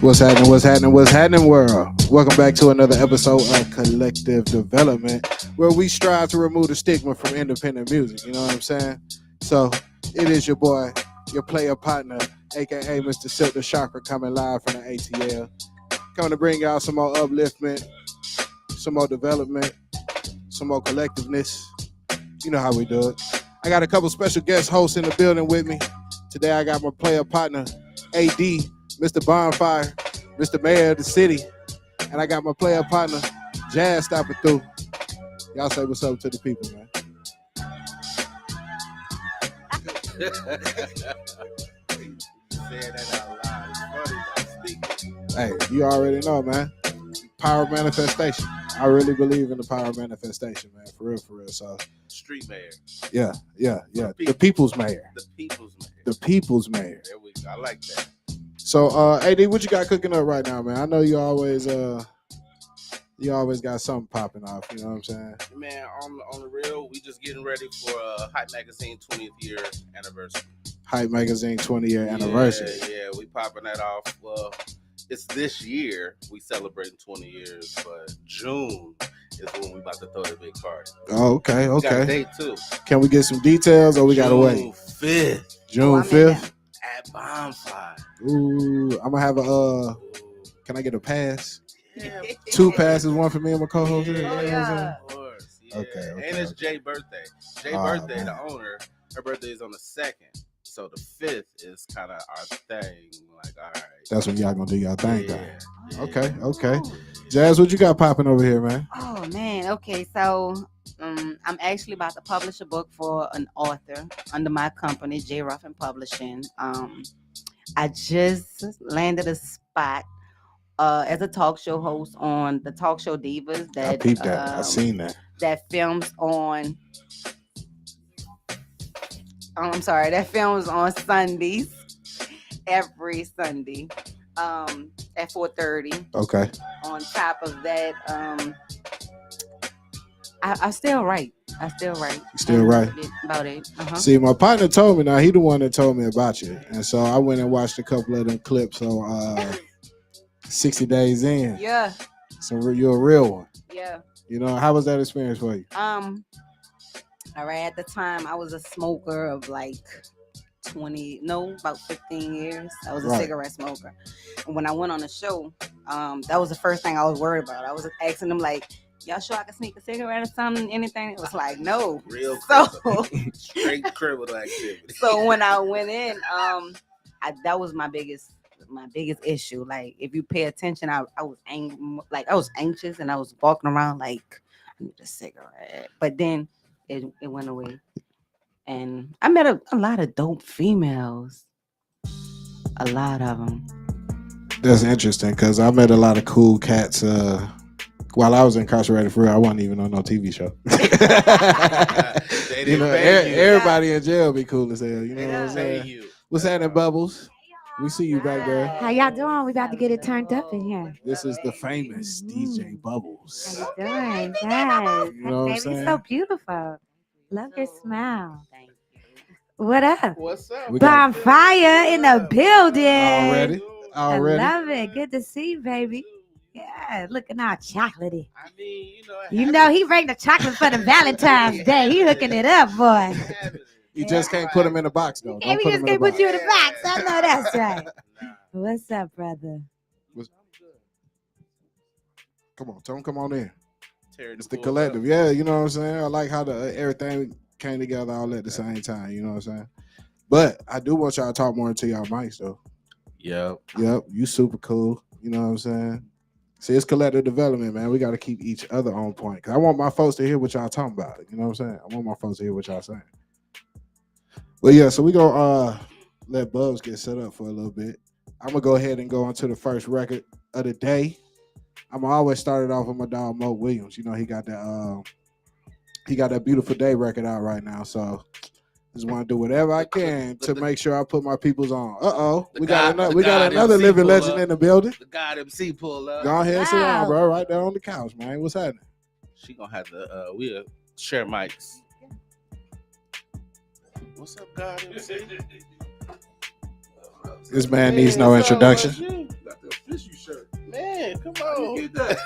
What's happening, world? Welcome back to another episode of Collective Development, where we strive to remove the stigma from independent music. You know what I'm saying? So, it is your boy, your player partner, aka Mr. Silk the Chakra, coming live from the ATL. Coming to bring y'all some more upliftment, some more development, some more collectiveness. You know how we do it. I got a couple special guest hosts in the building with me. Today I got my player partner, AD, Mr. Bonfire, Mr. Mayor of the city. And I got my player partner, Jazz, stopping through. Y'all say what's up to the people, man. Hey, you already know, man. Power manifestation. I really believe in the power manifestation, man. For real. So, street mayor. Yeah. The people's mayor. The people's mayor. There we go. I like that. So, AD, what you got cooking up right now, man? I know you always got something popping off. You know what I'm saying? Man, on the real, we just getting ready for Hype Magazine 20th year anniversary. Hype Magazine 20-year anniversary. Yeah, we popping that off. Well, it's this year we celebrating 20 years, but June is when we about to throw the big party. Oh, okay. We got a date too. Can we get some details, or we gotta wait? June 5th. At Bonfire. Ooh, I'm gonna have can I get a pass? Yeah. 2 passes, one for me and my co-host. Yeah. Of course. Yeah. Okay. And it's Jay's birthday. Birthday, the owner, her birthday is on the 2nd. So the 5th is kind of our thing. Like, all right. That's when y'all gonna do y'all thing, though. Yeah. Okay. Jazz, what you got popping over here, man? Oh man. Okay, so I'm actually about to publish a book for an author under my company, J. Ruffin Publishing. I just landed a spot as a talk show host on the Talk Show Divas. I peeped that. I seen that. That films on. That films on Sundays, every Sunday, at 4:30. Okay. On top of that, I still write. Still right. About it. Uh-huh. See, my partner told me. Now he the one that told me about you, and so I went and watched a couple of them clips on 60 Days In. Yeah. So you're a real one. Yeah. You know, how was that experience for you? All right. At the time, I was a smoker of like about 15 years. I was a cigarette smoker. And when I went on the show, that was the first thing I was worried about. I was asking them like, y'all sure I can sneak a cigarette or something, anything? It was like, no. Real straight criminal activity. So when I went in, that was my biggest issue. Like, if you pay attention, I was angry, like I was anxious, and I was walking around like, I need a cigarette. But then it went away. And I met a lot of dope females. A lot of them. That's interesting, because I met a lot of cool cats while I was incarcerated. For real, I wasn't even on no TV show. They didn't pay you. Everybody in jail be cool as hell. You know what I'm saying? What's happening, Bubbles? We see you back there. How y'all doing? We about to get it turned up in here. This is the famous DJ Bubbles. How you doing? Yes. You know what I'm saying? You're so beautiful. Love your smile. Thank you. What up? What's up? Bonfire in the building. Already. I love it. Good to see you, baby. Yeah, looking all chocolatey. I mean, he bring the chocolate for the Valentine's Day. He hooking it up, boy. You just can't put them in a box, though. We just can't put you in a box. I know that's right. What's up, brother? Come on, tell them come on in. It's the collective. Yeah, you know what I'm saying? I like how everything came together all at the same time. You know what I'm saying? But I do want y'all to talk more into y'all mics, though. Yep. You super cool. You know what I'm saying? See, it's collective development, man. We got to keep each other on point. Because I want my folks to hear what y'all talking about. You know what I'm saying? I want my folks to hear what y'all saying. Well, yeah, so we going to let Bubs get set up for a little bit. I'm going to go ahead and go on to the first record of the day. I'm going to always start it off with my dog, Mo Williams. You know, he got that Beautiful Day record out right now. So just want to do whatever I can to make sure I put my peoples on. We got another living legend in the building. The God MC pull up. Go ahead and sit down, bro. Right there on the couch, man. What's happening? She gonna have to we'll share mics. What's up, God MC? This man needs no introduction. official shirt. Man, come How on. you get that?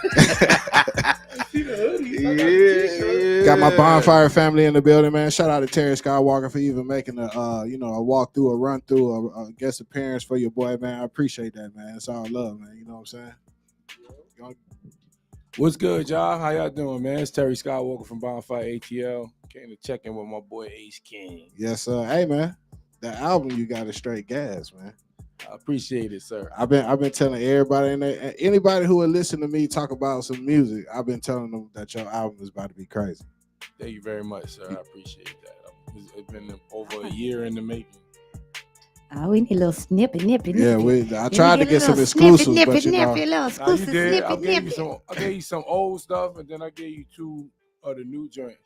I see the hoodies. I got the t-shirt. Got my bonfire family in the building, man. Shout out to Terry Skywalker for even making a a walk through, a run through, a guest appearance for your boy, man. I appreciate that, man. It's all love, man. You know what I'm saying? What's good, y'all? How y'all doing, man? It's Terry Skywalker from Bonfire ATL. Came to check in with my boy Ace King. Yes, sir. Hey, man, that album you got is straight gas, man. I appreciate it, sir. I've been telling everybody in there, anybody who would listen to me talk about some music, I've been telling them that your album is about to be crazy. Thank you very much, sir. I appreciate that. It's been over a year in the making. Oh, we need a little snippet. Yeah, I tried to get some exclusives, but you know. You did. I gave you some old stuff, and then I gave you 2 of the new joints.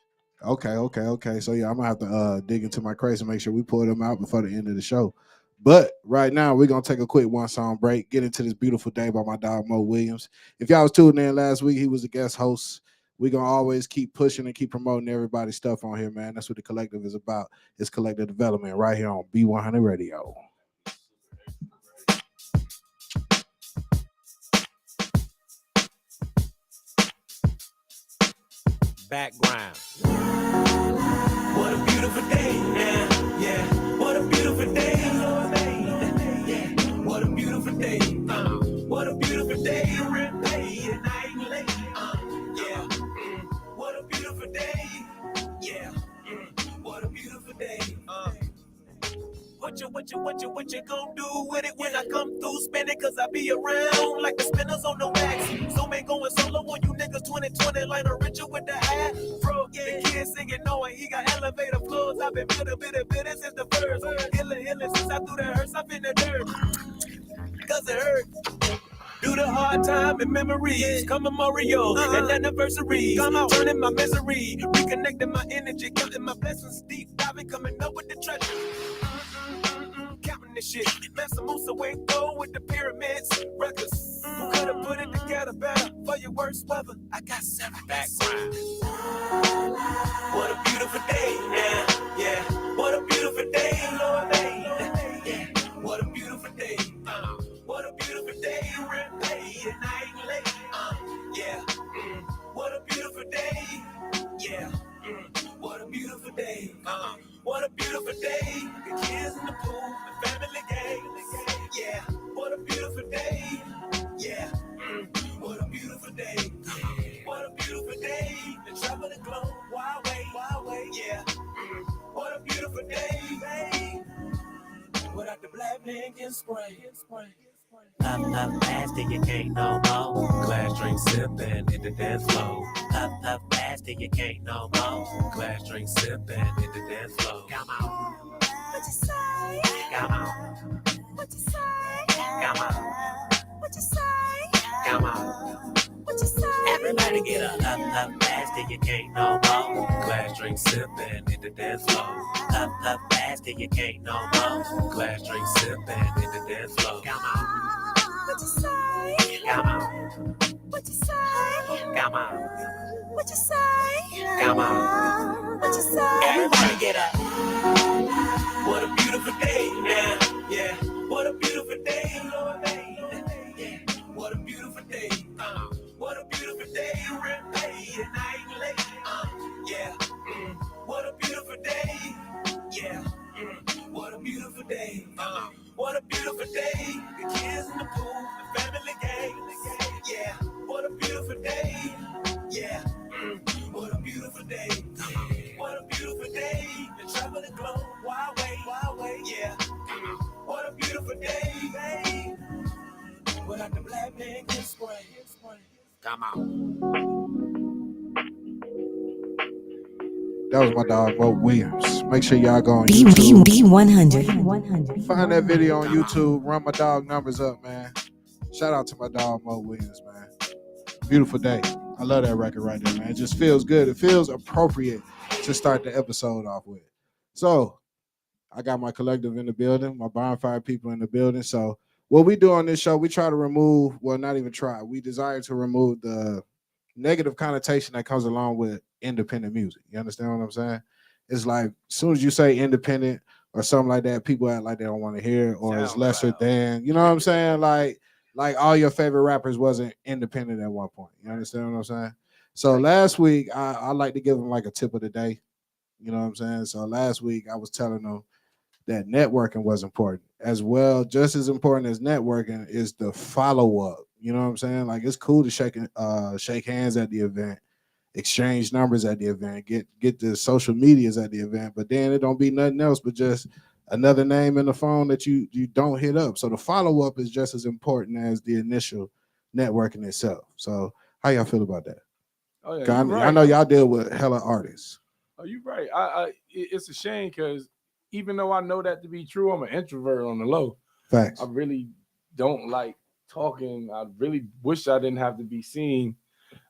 Okay. So yeah, I'm gonna have to dig into my crates and make sure we pull them out before the end of the show. But right now, we're gonna take a quick 1-song break, get into this beautiful day by my dog Mo Williams. If y'all was tuning in last week, he was a guest host. We're gonna always keep pushing and keep promoting everybody's stuff on here, man. That's what the collective is about. It's collective development right here on B100 Radio. Background. What a beautiful day, yeah. What a beautiful day, yeah. What a beautiful day, what a beautiful day, real day, and I ain't late, yeah. What a beautiful day, yeah. What a beautiful day, What you gonna do with it when I come through? Spin it, cause I be around like the spinners on the wax. So man going solo on you niggas 2020 like a Richard with the afro. The kid singing knowing he got elevator floors. I've been bitter since the first. Illin' since I threw the hearse up in the dirt. Cause it hurt. Do the hard time and memories, come memorials and anniversaries, turning my misery, reconnecting my energy, counting my blessings, deep diving, coming up with the treasure. Counting this shit. Master Musa went go with the pyramids. Records. Who could have put it together better for your worst weather? I got 7 background. What a beautiful day, yeah. What a beautiful day, Lord, yeah. What a beautiful day, what a beautiful day, real day, and I ain't late, yeah. What a beautiful day, yeah. What a beautiful day, what a beautiful day. The kids in the pool, the family gang, yeah. What a beautiful day, yeah. What a beautiful day, what a beautiful day. The travel the globe, wild way, yeah. What a beautiful day, babe. Without the black man can spray. Up fast till you can't no more. Glass drink sipping in the dance floor. Up fast till you can't no more. Glass drink sipping in the dance floor. Come on. What you say? Come on. What you say? Come on. What you say? Come on. What you say? Everybody get up. Up fast till you can't no more. Glass drink sipping in the dance floor. Up fast till you can't no more. Glass drink sipping in the dance floor. Come on. What you say? Come on. What you say? Come on. What you say? Come on. What you say? Everybody get up. What a beautiful day, yeah. What a beautiful day, Lord, yeah. What a beautiful day, what a beautiful day, real day, and I ain't late, yeah. What a beautiful day, yeah. What a beautiful day, what a beautiful day. The kids in the pool, the family gang, yeah. What a beautiful day, yeah. What a beautiful day, what a beautiful day. The travel the globe, wild way, yeah. What a beautiful day, babe. Without the black man can spray. Come on. That was my dog Mo Williams. Make sure y'all go on YouTube. B100. Find that video on YouTube. Run my dog numbers up, man. Shout out to my dog Mo Williams, man. Beautiful day. I love that record right there, man. It just feels good. It feels appropriate to start the episode off with. So I got my collective in the building, my bonfire people in the building. So what we do on this show, we try to remove, well, not even try. We desire to remove the negative connotation that comes along with independent music. You understand what I'm saying? It's like as soon as you say independent or something like that, people act like they don't want to hear it or it's lesser than. You know what I'm saying? Like like all your favorite rappers wasn't independent at one point. You understand what I'm saying? So last week I like to give them like a tip of the day. You know what I'm saying? So last week I was telling them that networking was important as well. Just as important as networking is the follow up. You know what I'm saying? Like it's cool to shake hands at the event, exchange numbers at the event, get the social medias at the event, but then it don't be nothing else but just another name in the phone that you don't hit up. So the follow up is just as important as the initial networking itself. So how y'all feel about that? Oh yeah, 'Cause you're I right. know y'all deal with hella artists. Oh, you're right. It's a shame because even though I know that to be true, I'm an introvert on the low. Facts. I really don't like talking. I really wish I didn't have to be seen.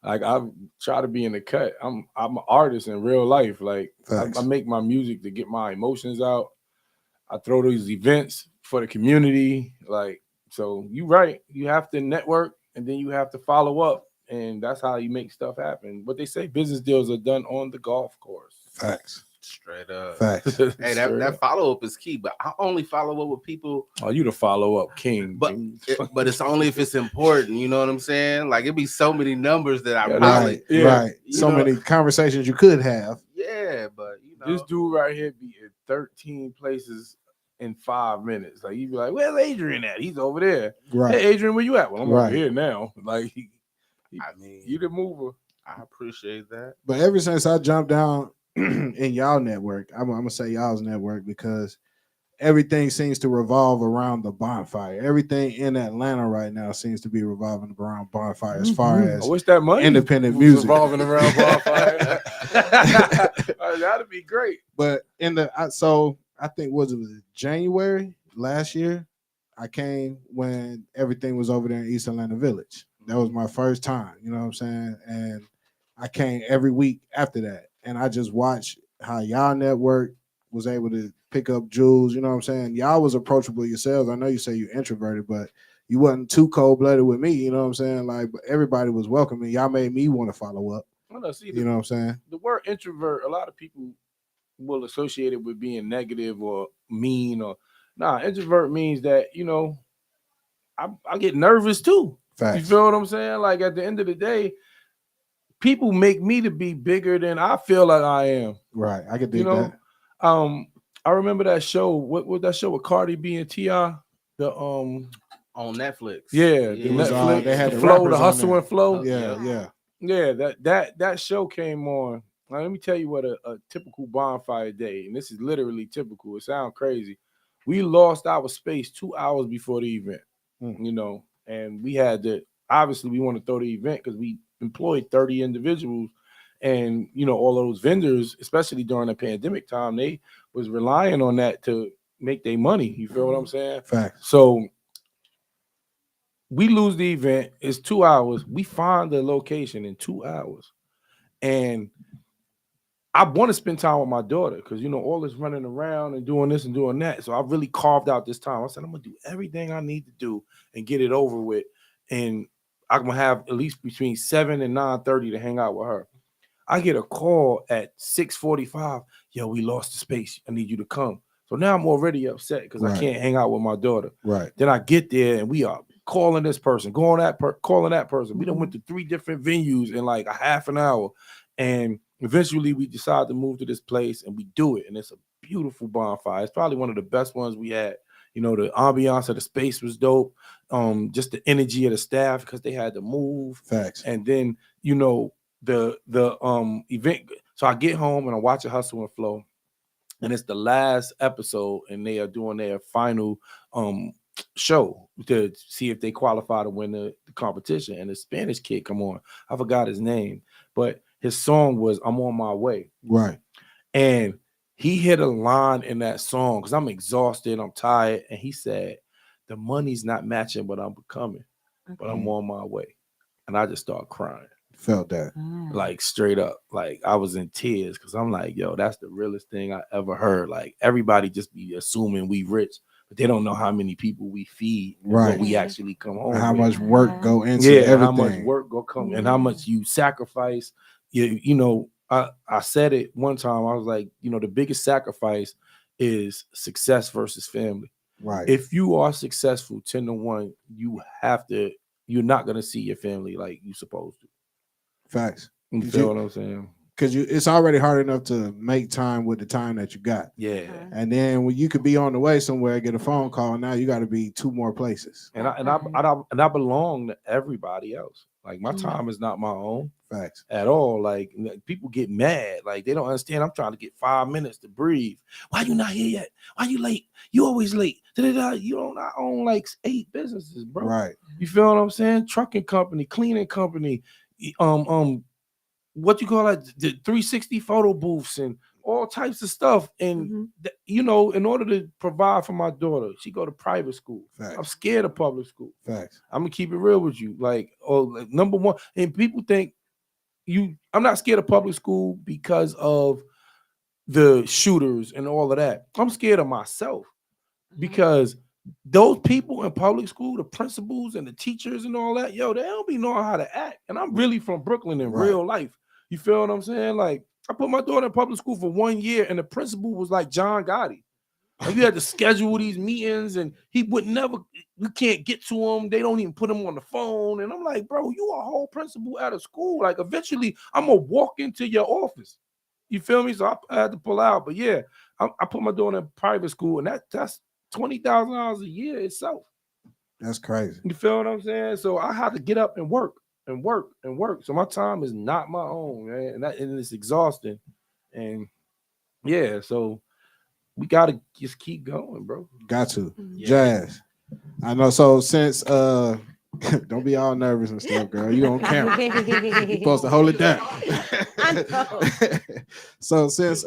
Like I try to be in the cut. I'm an artist in real life. Like I make my music to get my emotions out. I throw these events for the community. Like so, you're right. You have to network and then you have to follow up, and that's how you make stuff happen. What they say, business deals are done on the golf course. Facts. Straight up. Facts. Hey, that follow up is key, but I only follow up with people. Oh, you the follow up king. But it's only if it's important. You know what I'm saying? Like it'd be so many numbers that I right, right. So many conversations you could have. Yeah, but this dude right here be at 13 places in 5 minutes. Like you'd be like, "Where's Adrian at? He's over there." Right. Hey, Adrian, where you at? Well, I'm over here now. Like, I mean, you the mover. I appreciate that. But ever since I jumped down in y'all network, I'm gonna say y'all's network because everything seems to revolve around the bonfire. Everything in Atlanta right now seems to be revolving around bonfire as far as I wish that money independent was music revolving around bonfire. That'd be great. But in the so I think was it January last year, I came when everything was over there in East Atlanta Village. That was my first time, you know what I'm saying? And I came every week after that. And I just watched how y'all network was able to pick up jewels, you know what I'm saying? Y'all was approachable yourselves. I know you say you're introverted, but you wasn't too cold-blooded with me, you know what I'm saying? Like everybody was welcoming. Y'all made me want to follow up. You know what I'm saying? The word introvert, a lot of people will associate it with being negative or mean or introvert means that, I get nervous too. Facts. You feel what I'm saying? Like at the end of the day, people make me to be bigger than I feel like I am. Right. I could dig that. I remember that show. What was that show with Cardi B and T.I.? The on Netflix. Yeah, it was, Netflix. they had the flow, the hustle and flow. Yeah. That show came on. Now, let me tell you what a typical bonfire day, and this is literally typical. It sounds crazy. We lost our space 2 hours before the event, and we had to, obviously we want to throw the event because we employed 30 individuals, and all those vendors, especially during the pandemic time, they was relying on that to make their money. You feel what I'm saying? Facts. So we lose the event. It's 2 hours. We find the location in 2 hours, and I want to spend time with my daughter because, all this running around and doing this and doing that. So I really carved out this time. I said, I'm going to do everything I need to do and get it over with. And I'm going to have at least between 7 and 9:30 to hang out with her. I get a call at 6:45. Yo, we lost the space. I need you to come. So now I'm already upset because I can't hang out with my daughter. Right. Then I get there and we are calling this person, calling that person. We done went to 3 different venues in like a half an hour. And eventually we decide to move to this place and we do it. And it's a beautiful bonfire. It's probably one of the best ones we had. The ambiance of the space was dope. Just the energy of the staff because they had to move. Facts. And then, the event. So I get home and I watch a Hustle and Flow. And it's the last episode and they are doing their final show to see if they qualify to win the competition. And the Spanish kid come on. I forgot his name, but his song was I'm on my way. Right. And he hit a line in that song because I'm exhausted, I'm tired. And he said, the money's not matching what I'm becoming, but I'm on my way. And I just started crying. Felt that. Like straight up. Like I was in tears because I'm like, yo, that's the realest thing I ever heard. Like everybody just be assuming we rich, but they don't know how many people we feed, right? What we actually come home. How with. much work go into everything. How much work go come and how much you sacrifice. I said it one time. I was like, the biggest sacrifice is success versus family. Right. If you are successful 10-1, you're not gonna see your family like you supposed to. Facts. You feel what I'm saying? Because it's already hard enough to make time with the time that you got. Yeah. And then when you could be on the way somewhere, get a phone call, now you got to be 2 more places. And I belong to everybody else. Like my time is not my own. Facts. At all. Like people get mad. Like they don't understand. I'm trying to get 5 minutes to breathe. Why you not here yet? Why you late? You always late. You don't. I own like 8 businesses, bro. Right. You feel what I'm saying? Trucking company, cleaning company, what you call it, the 360 photo booths and all types of stuff. And you know, in order to provide for my daughter, she go to private school. Facts. I'm scared of public school. Facts. I'm gonna keep it real with you. Like, number one, and people think I'm not scared of public school because of the shooters and all of that. I'm scared of myself because those people in public school, the principals and the teachers and all that, they don't be knowing how to act. And I'm really from Brooklyn in real life. You feel what I'm saying? Like, I put my daughter in public school for 1 year, and the principal was like John Gotti. Like, you had to schedule these meetings, and he would never. You can't get to him. They don't even put him on the phone. And I'm like, bro, you a whole principal at a school. Like, eventually, I'm gonna walk into your office. You feel me? So I had to pull out. But yeah, I put my daughter in private school, and that's $20,000 a year itself. That's crazy. You feel what I'm saying? So I had to get up and work and work and work. So my time is not my own, man, and it's exhausting. And yeah, so we gotta just keep going, bro. Got to. Jazz. I know. So since don't be all nervous and stuff, girl. You on camera. You're supposed to hold it down. I know. So since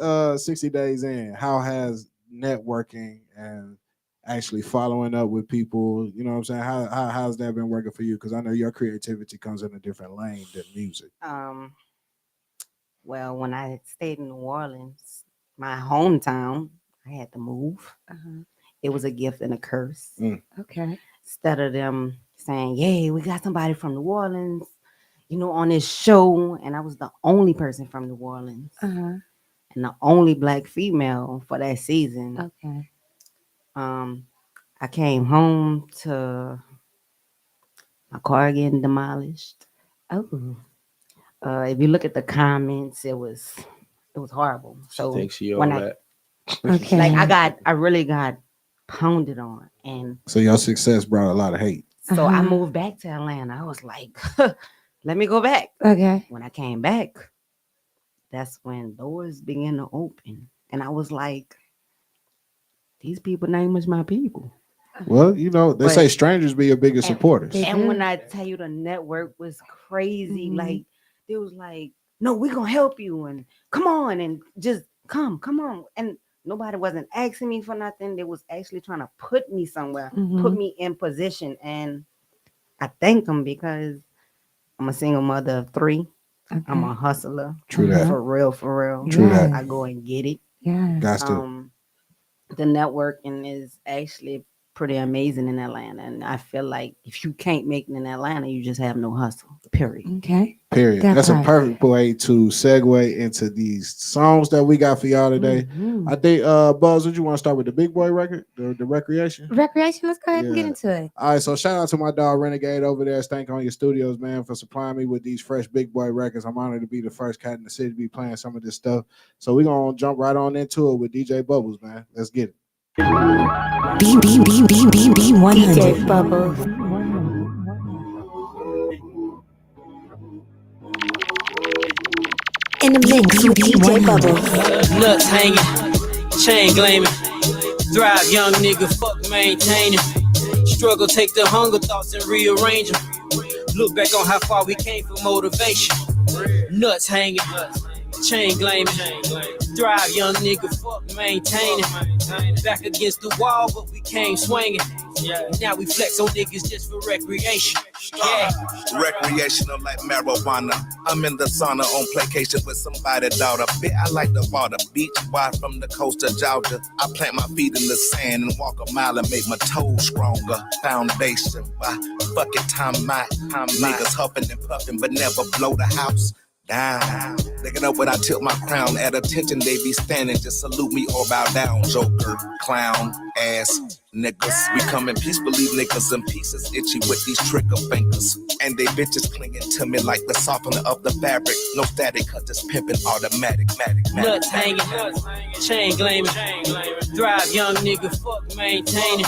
60 days in, how has networking and actually following up with people, you know what I'm saying? How's that been working for you? Because I know your creativity comes in a different lane than music. Well, when I stayed in New Orleans, my hometown, I had to move. It was a gift and a curse. Okay. Instead of them saying, "Yay, we got somebody from New Orleans, on this show," and I was the only person from New Orleans and the only Black female for that season. Okay. I came home to my car getting demolished. Oh. If you look at the comments, it was horrible. So Think she all when that. Okay. like I really got pounded on, and So your success brought a lot of hate. so I moved back to Atlanta. I was like, let me go back. Okay. When I came back, that's when doors began to open, and I was like, these people name is my people. Well, they say strangers be your biggest supporters. And when I tell you the network was crazy, like they was like, "No, we're gonna help you, and come on, and just come on." And nobody wasn't asking me for nothing. They was actually trying to put me somewhere, put me in position. And I thank them because I'm a single mother of 3. Okay. I'm a hustler. True that. For real. True that. I go and get it. Yeah. Got to. The networking is actually pretty amazing in Atlanta. And I feel like if you can't make it in Atlanta, you just have no hustle. Period. Okay. Period. That's a perfect way to segue into these songs that we got for y'all today. I think, Buzz, would you want to start with the Big Boy record, the Recreation? Recreation. Let's go ahead and get into it. All right, so shout out to my dog Renegade over there, Stank on Your Studios, man, for supplying me with these fresh Big Boy records. I'm honored to be the first cat in the city to be playing some of this stuff. So we're gonna jump right on into it with DJ Bubbles, man. Let's get it. DJ Bubbles. In the mix with DJ Bubbles. Nuts hanging, chain gleaming. Thrive, young nigga, fuck maintaining. Struggle, take the hunger thoughts and rearrange them. Look back on how far we came for motivation. Nuts hanging, chain gleaming. Thrive, young nigga, fuck maintaining. Back against the wall, but we came swinging. Now we flex on niggas just for recreation. Recreational like marijuana. I'm in the sauna on placation with somebody's daughter. Bit I like the water, beach wide from the coast of Georgia. I plant my feet in the sand and walk a mile and make my toes stronger. Foundation by fucking time. Niggas huffing and puffing but never blow the house. down. They get up when I tilt my crown. At attention, they be standing. Just salute me or bow down. Joker, clown, ass, niggas. We come in peace, believe niggas in pieces. Itchy with these trigger fingers. And they bitches clinging to me like the softener of the fabric. No static, cause it's pimping automatic. Nuts hanging, chain gleaming. Drive young nigga, fuck maintaining.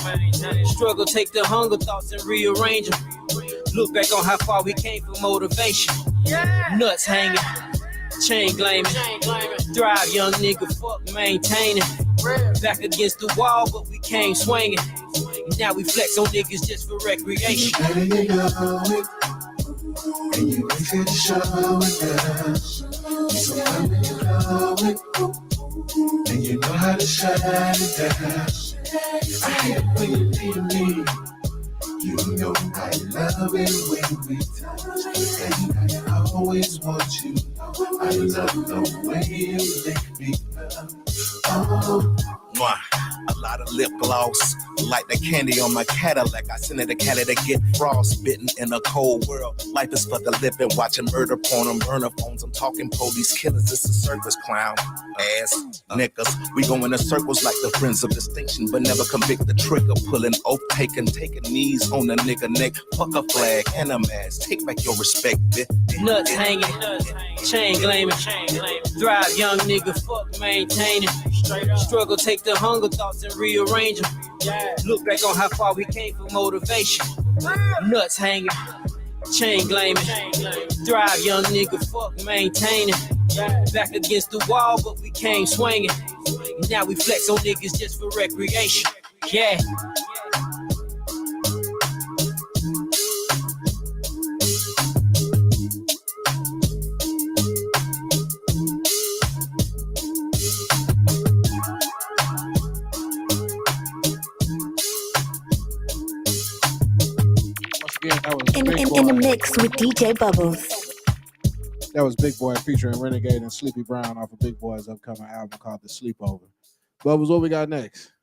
Struggle, take the hunger thoughts and rearrange them. Look back on how far we came for motivation. Nuts hanging, chain gleaming. Drive young nigga, fuck maintaining. Back against the wall, but we came swinging. Now we flex on niggas just for recreation. And you ain't fit to show it down. So when you know it, and you know how to shut it down. I hate when you leave me. You know I love it when we touch, and I always want you. I love the way you make me love. Mwah. A lot of lip gloss, like the candy on my Cadillac. I send it to Cali to get frostbitten in a cold world. Life is for the living, watching murder porn on burner phones. I'm talking police killers, it's a circus clown. Ass niggas, we go in the circles like the friends of distinction, but never convict the trigger. Pulling oath, taking knees on a nigga neck. Fuck a flag and a mask, take back your respect, bitch. Nuts hanging, chain gleaming. Drive young nigga, fuck maintaining. Struggle, take the hunger thoughts and rearrange them. Look back on how far we came for motivation. Nuts hanging, chain gleaming. Drive young nigga, fuck maintaining. Back against the wall, but we came swinging. Now we flex on niggas just for recreation. Yeah. In the mix with DJ Bubbles. That was Big Boy featuring Renegade and Sleepy Brown off of Big Boy's upcoming album called The Sleepover. Bubbles, what we got next?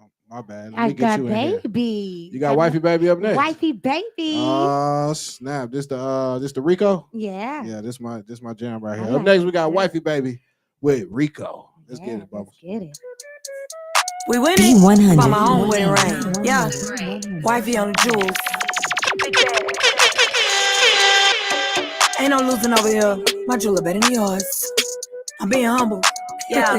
Oh, my bad. Let I me get got you in here. baby. You got Wifey Baby up next. Wifey Baby. Oh snap! This the Rico. Yeah. Yeah, this my jam right here. I Up like next, we got it. Wifey Baby with Rico. Let's get it, Bubbles. Let's get it. We winning B100. by my own winning reign. Yeah, wifey on the jewels. Ain't no losing over here. My jeweler better than yours. I'm being humble. Yeah.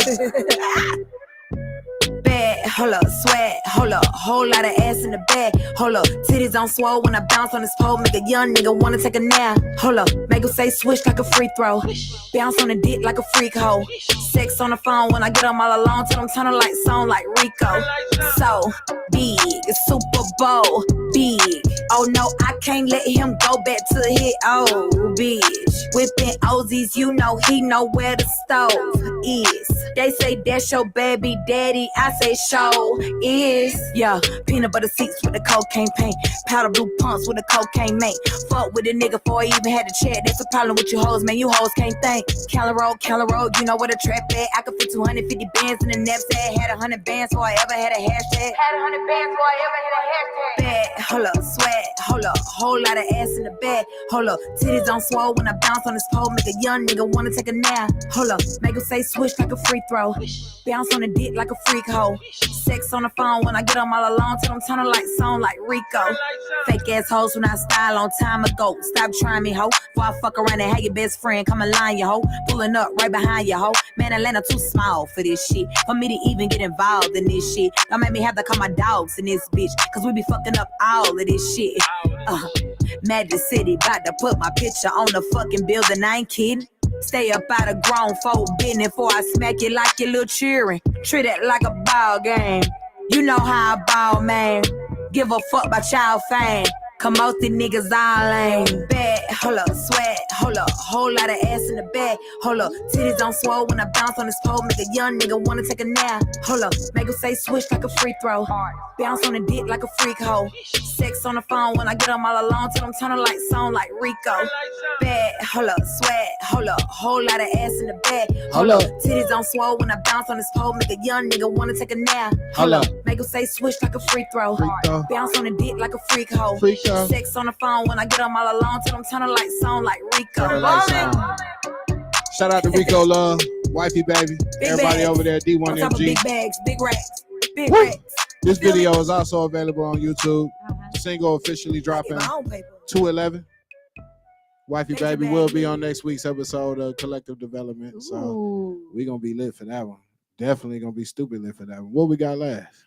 Bad, hold up, swag, hold up, whole lot of ass in the bag, hold up, titties on swole when I bounce on this pole, make a young nigga wanna take a nap, hold up, make him say swish like a free throw, bounce on the dick like a freak hoe, sex on the phone when I get them all alone, till them turn the lights on like Rico, so big, it's Super Bowl, big, oh no, I can't let him go back to his old bitch, whipping Ozies, you know he know where the stove is, they say that's your baby daddy, I say show is, yeah, peanut butter seats with the cocaine paint, powder blue pumps with the cocaine mate, fuck with a nigga before he even had to check, that's a problem with you hoes, man, you hoes can't think, Cali road, you know where the trap at, I could fit 250 bands in the knapsack, had 100 bands before I ever had a hashtag, had 100 bands before I ever had a hashtag, bad, hold up, swag, hold up, whole lot of ass in the bag, hold up, titties on swole when I bounce on this pole, make a young nigga wanna take a nap, hold up, make him say swish like a free throw, bounce on the dick like a freak hoe, sex on the phone when I get them all alone, till them turn the lights on like Rico, fake ass hoes when I style on time ago, stop trying me ho, before I fuck around and have your best friend come and line you ho, pulling up right behind you ho, man Atlanta too small for this shit, for me to even get involved in this shit, don't make me have to call my dogs in this bitch, cause we be fucking up all of this shit, Magic City, bout to put my picture on the fucking building, I ain't kidding. Stay up out of grown folk business before I smack you like your little cheering. Treat it like a ball game. You know how I ball, man. Give a fuck about y'all fame. Come out the niggas all lame. Bad, hold up, swag, hold up, whole lot of ass in the bag. Hold up, titties on swole when I bounce on this pole. Make a young nigga wanna take a nap. Hold up, make him say swish like a free throw. Bounce on the dick like a freak hoe. Sex on the phone when I get them all alone till them turn the lights on like Rico. Bad, hold up, swag, hold up, whole lot of ass in the bag. Hold up. Titties on swole when I bounce on this pole, make a young nigga wanna take a nap. Hold up. Make him say switch like a free throw. Freak throw. Bounce on the dick like a freak hoe. Freak hoe. Sex on the phone when I get them all alone, till them turn the lights on like Rico. Turn the lights on. Shout out to Rico Love, Wifey Baby, Big everybody bags. over there, On top of D1MG. big bags, big racks, big Woo. racks. This video is also available on YouTube. Single officially I get dropping my own paper. 2/11. Wifey Thank you, Baby will baby. be on next week's episode of Collective Development. So Ooh. we gonna be lit for that one. Definitely gonna be stupid lit for that one. What we got last?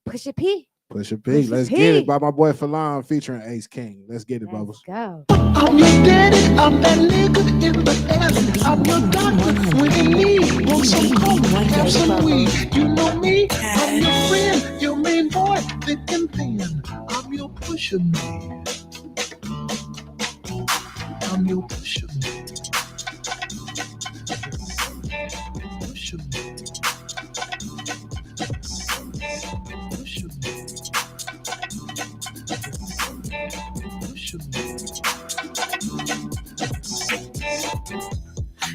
Pusha P. Pusha P. Pusha Let's P. get it by my boy Falon featuring Ace King. Let's get it, Let's Bubbles. go. I'm your daddy, I'm that nigga in the ass. I'm your doctor when you need. Want some coke, have some weed. You know me, I'm your friend, your main boy, thick and thin. I'm your pusher man. I'm your pusher man. Pusher man. Pusher man. Pusher man.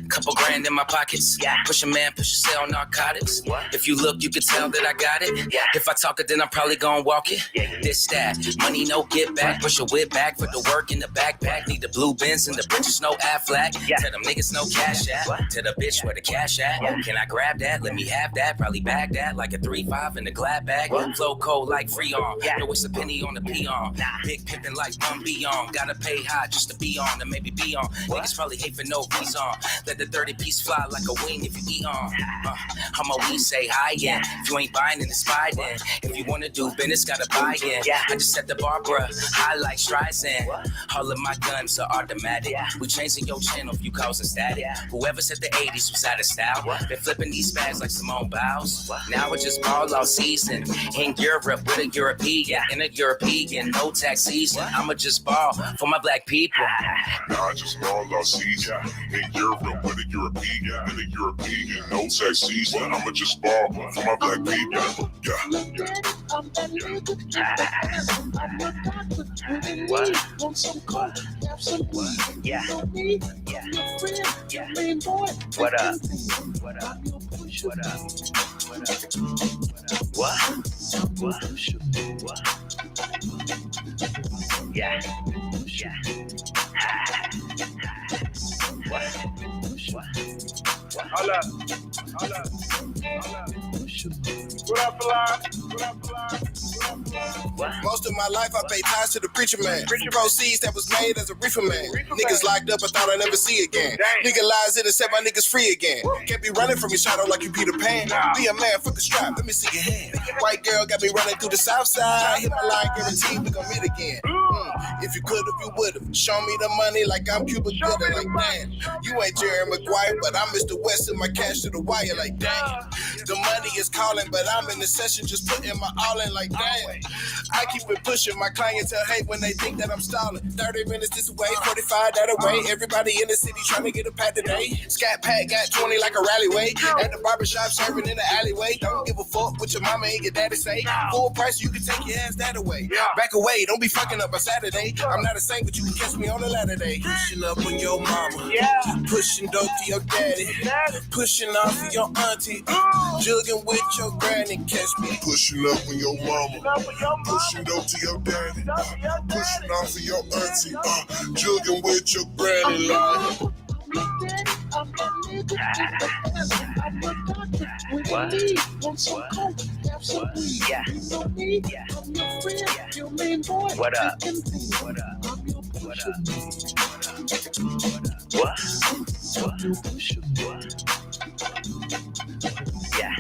Couple grand in my pockets. Push a man, push a sell narcotics. If you look, you can tell that I got it. If I talk it, then I'm probably gonna walk it. This, that, money, no get back. Push a whip back for the work in the backpack. Need the blue Benz and the bridges, no Aflac. Tell them niggas no cash at. Tell the bitch where the cash at. Can I grab that? Let me have that. Probably bag that like a 3-5 in the glad bag. Flow cold like Freon. No, it's a penny on the peon. Big pimpin' like Beyond. Gotta pay high just to be on and maybe be on. Niggas probably hate for no reason. Let the 30-piece fly like a wing if you eat on. I'ma we say hi, yeah. If you ain't buying, then it's buy then. If you wanna do business, gotta buy in. I just set the bar, bruh. High like Streisand. All of my guns are automatic. We changing your channel if you causing static. Whoever said the 80s was out of style. Been flipping these bags like Simone Biles. Now it's just ball all season. In Europe with a European. In a European, no tax season. I'ma just ball for my black people. Now I just ball all season. In Europe with a European, no tax season. I'ma just ball for my black people. I'm that nigga in the ass. I'm your doctor when you need. Want some coke, have some weed. You know me, I'm your friend, your main boy. What up? I'm your pusher. What up? I'm What? your pusher. Yeah. Pusher. What? Hold up. Pusher. What up, Falon? Most of my life I paid ties to the preacher man. Proceeds that was made as a reefer man. Niggas locked up, I thought I'd never see again. Legalize it and set my niggas free again. Can't be running from your shadow like you Peter Pan. Be a man, fuck a strap, let me see your hand. White girl got me running through the south side. Hit my line, guaranteed we gon' meet again. If you could, if you would've. Show me the money like I'm Cuba Gooding. Like damn, you ain't Jerry Maguire, but I'm Mr. West and my cash to the wire. Like damn, the money is calling, but I'm in the session just putting my all in. Like damn, I keep it pushing. My clientele hate when they think that I'm stalling. 30 minutes this way, 45 that away. Everybody in the city trying to get a pat today. Scat Pack got 20 like a rally way. At the barbershop serving in the alleyway. Don't give a fuck what your mama and your daddy say. Full price, you can take your ass that away. Back away, don't be fucking up on Saturday. I'm not a saint, but you can catch me on a ladder day. Pushing up on your mama. Pushing dope to your daddy. Pushing off of your auntie. Jugging with your granny. Catch me Pushing up on your mama, pushing dope to your daddy, pushing off of your auntie, jugging with your granny line. I'm that nigga in the ass. I'm your doctor when you need. Want some coke, have some weed. You know me, I'm your friend, your main boy. What up? I'm your pusher. What? I'm your pusher. Yeah.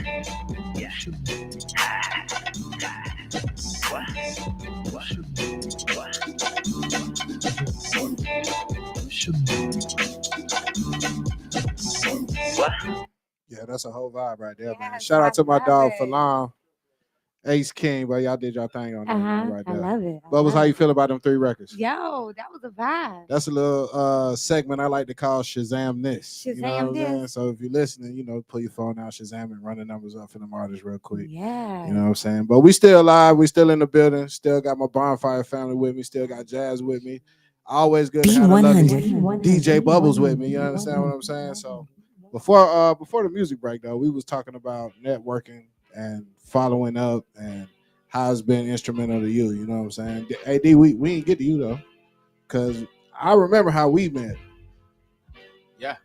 Yeah, that's a whole vibe right there, man. Yes, Shout out to my I dog love it. Falon, Ace King, but y'all did y'all thing on that one right I there. love it. Bubbles, how you feel about them 3 records? Yo, that was a vibe. That's a little segment I like to call Shazam This. You know what I'm Shazam saying? This. So if you're listening, pull your phone out, Shazam, and run the numbers up for them artists real quick. Yeah. You know what I'm saying? But we still live. We still in the building. Still got my Bonfire family with me. Still got Jazz with me. Always good to have a lovely B100. DJ Bubbles with me. You understand what I'm saying? So before the music break though, we was talking about networking and following up and how it's been instrumental to you. You know what I'm saying? Hey D, we ain't get to you though, because I remember how we met. Yeah.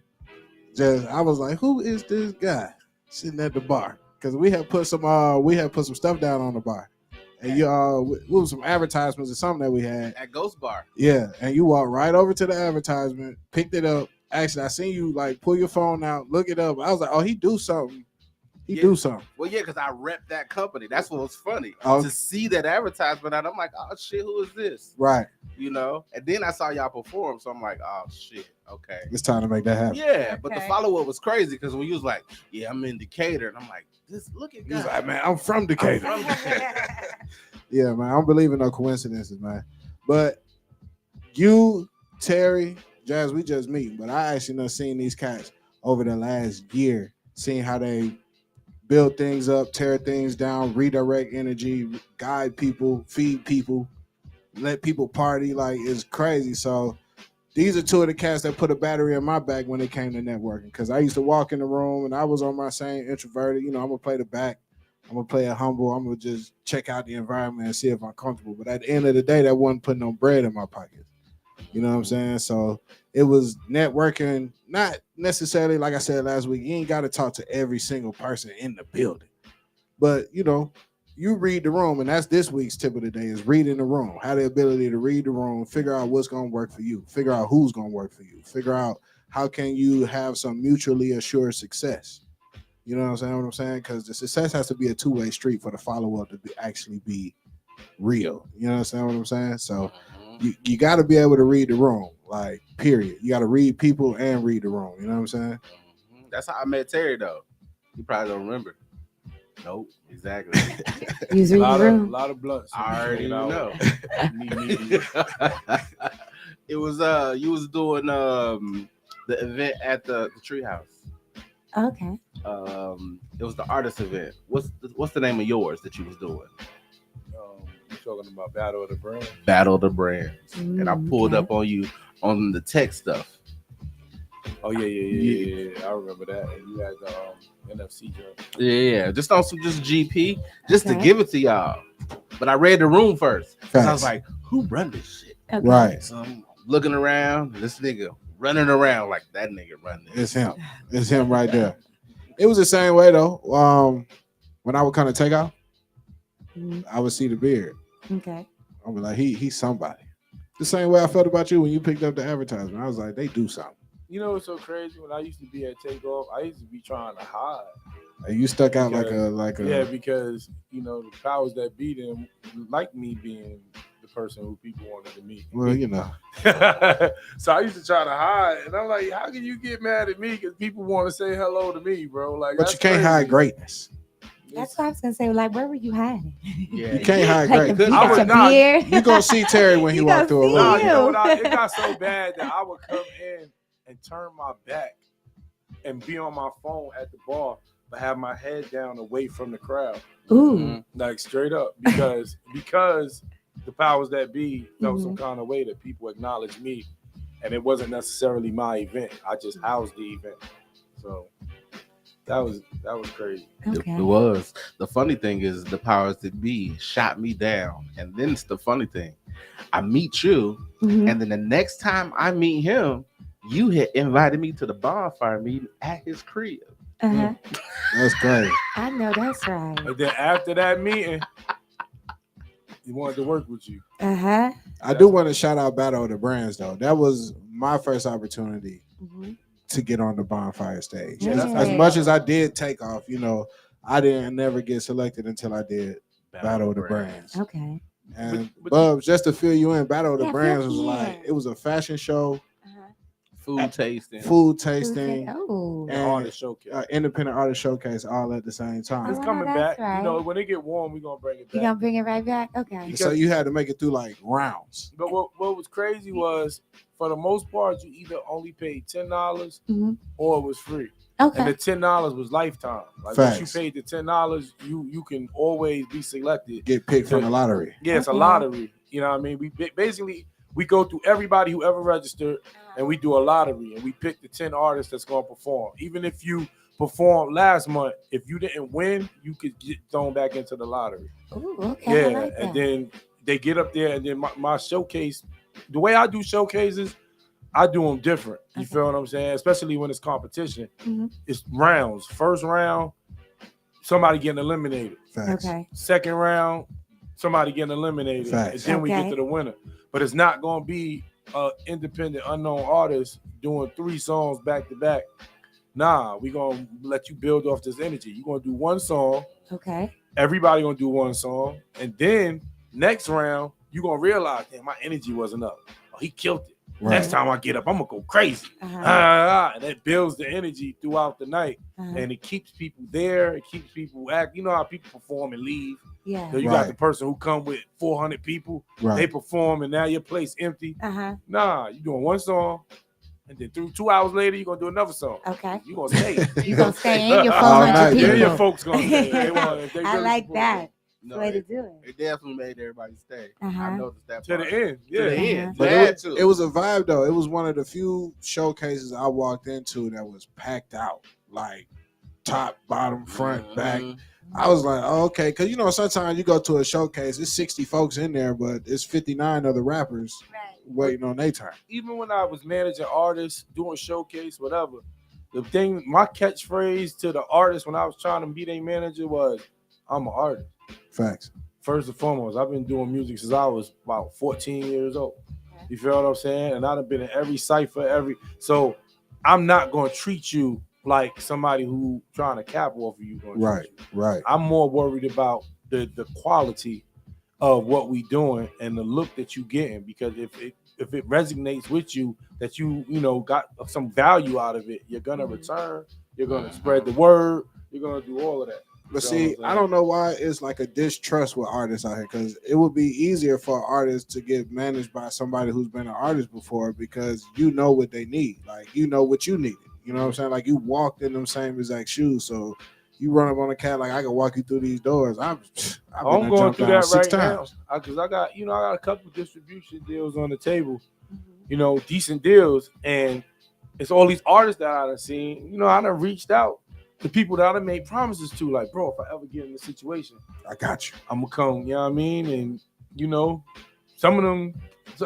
Just I was like, who is this guy sitting at the bar? Because we had put some stuff down on the bar. And you it was some advertisements or something that we had At Ghost Bar. Yeah, and you walked right over to the advertisement, picked it up. Actually, I seen you like pull your phone out, look it up. I was like, oh, he do something. He do something. Well, yeah, because I rep that company. That's what was funny. Oh. To see that advertisement, and I'm like, oh shit, who is this? Right. You know. And then I saw y'all perform, so I'm like, oh shit, okay. It's time to make that happen. Yeah, but the follow up was crazy because when you was like, yeah, I'm in Decatur, and I'm like, look at He's God. like, man, I'm from Decatur. I'm from Decatur. Yeah, man, I don't believe in no coincidences, man. But you, Terry, Jazz, we just meet. But I actually know seeing these cats over the last year, seeing how they build things up, tear things down, redirect energy, guide people, feed people, let people party. Like, it's crazy. So these are two of the cats that put a battery in my back when it came to networking. Because I used to walk in the room and I was on my same introverted. You know, I'm going to play the back. I'm going to play it humble. I'm going to just check out the environment and see if I'm comfortable. But at the end of the day, that wasn't putting no bread in my pocket. You know what I'm saying? So it was networking, not necessarily, like I said last week, you ain't got to talk to every single person in the building. But, you know, you read the room, and that's this week's tip of the day is reading the room. Have the ability to read the room, figure out what's going to work for you, figure out who's going to work for you, figure out how can you have some mutually assured success. You know what I'm saying? Because the success has to be a two-way street for the follow-up to actually be real. You know what I'm saying? So you got to be able to read the room, like, period. You got to read people and read the room. You know what I'm saying? That's how I met Terry, though. You probably don't remember. Nope, exactly. A lot of blunts. I already know. It was you was doing the event at the treehouse. Okay. It was the artist event. What's the name of yours that you was doing? You're talking about Battle of the Brands. Battle of the Brands. And I pulled up on you on the tech stuff. Oh yeah. I remember that. And you had the NFC job. Yeah, just on some GP, just to give it to y'all. But I read the room first. I was like, who run this shit? Okay. Right. So I'm looking around, this nigga running around like that nigga running. It's him. It's him right there. It was the same way though. When I would kind of take off, I would see the beard. Okay. I was like, he's somebody. The same way I felt about you when you picked up the advertisement. I was like, they do something. You know what's so crazy? When I used to be at Takeoff, I used to be trying to hide. And you stuck out like a yeah, because you know the powers that be didn't like me being the person who people wanted to meet. Well, you know. So I used to try to hide, and I'm like, how can you get mad at me because people want to say hello to me, bro? Like, but you can't hide greatness. That's what I was gonna say. Like, where were you hiding? Yeah, you can't hide like greatness. You gonna see Terry when he walked through a room. No, you know what? It got so bad that I would come in and turn my back and be on my phone at the bar, but have my head down away from the crowd. Ooh, like straight up, because the powers that be felt some kind of way that people acknowledged me, and it wasn't necessarily my event. I just housed the event, so that was crazy. Okay. It was. The funny thing is the powers that be shot me down, and then it's the funny thing. I meet you, and then the next time I meet him, you had invited me to the bonfire meeting at his crib. That's crazy. I know that's right. But then after that meeting, he wanted to work with you. I do want to shout out Battle of the Brands though. That was my first opportunity to get on the bonfire stage. Yeah. As much as I did Takeoff, you know, I didn't never get selected until I did Battle of the Brands. Okay. And Bubs, just to fill you in, Battle of the Brands was like, it was a fashion show. Food tasting, oh, and artist showcase, independent artist showcase, all at the same time. It's coming back. Right. You know, when it get warm, we're gonna bring it back. You gonna bring it right back? Okay. So you had to make it through like rounds. But what was crazy was, for the most part, you either only paid $10 or it was free. Okay. And the $10 was lifetime. Like once you paid the $10, you can always be selected. Get picked from the lottery. Yeah, it's a lottery. You know what I mean? We basically We go through everybody who ever registered, and we do a lottery, and we pick the 10 artists that's gonna perform. Even if you performed last month, if you didn't win, you could get thrown back into the lottery. Ooh, okay. Yeah, I like and that. then they get up there, and then my showcase, the way I do showcases, I do them different. You feel what I'm saying? Especially when it's competition. It's rounds. First round, somebody getting eliminated. Facts. Okay. Second round, somebody getting eliminated. Facts. And then we get Okay. to the winner. But it's not going to be an independent, unknown artist doing 3 songs back to back. Nah, we going to let you build off this energy. You're going to do one song. Okay. Everybody going to do one song. And then next round, you're going to realize, damn, my energy wasn't up. Oh, he killed it. Right. Next time I get up, I'm going to go crazy. And it builds the energy throughout the night. And it keeps people there. It keeps people act. You know how people perform and leave. Yeah. So you got the person who come with 400 people. Right. They perform and now your place empty. Nah, you doing one song. And then 2 hours later, you're going to do another song. Okay. You're going to stay. You're going to stay in your All 400 night, people. Yeah, your folks going to stay. I like that. No, Way to do it. It definitely made everybody stay. I noticed that To part. the end. Yeah. To the end. But Glad it to. was a vibe though. It was one of the few showcases I walked into that was packed out, like top, bottom, front, back. I was like, oh, okay, because you know sometimes you go to a showcase, it's 60 folks in there, but it's 59 other rappers waiting on their turn. Even when I was managing artists, doing showcase, whatever, the thing, my catchphrase to the artist when I was trying to be their manager was, I'm an artist. Facts. First and foremost, I've been doing music since I was about 14 years old. You feel what I'm saying? And I've been in every cipher, so I'm not going to treat you like somebody who trying to cap off of you. Right. I'm more worried about the quality of what we doing and the look that you getting, because if it resonates with you, that you got some value out of it, you're gonna return, you're gonna spread the word, you're gonna do all of that. But see, I don't know why it's like a distrust with artists out here, because it would be easier for artists to get managed by somebody who's been an artist before, because you know what they need, like you know what you needed. You know what I'm saying? Like you walked in them same exact shoes, so you run up on a cat like I can walk you through these doors. I'm going through that 6 right times. now because I got a couple distribution deals on the table, decent deals, and it's all these artists that I done seen. I done reached out to people that I done made promises to, like, bro, if I ever get in this situation, I got you. I'm gonna come. You know what I mean? And some of them,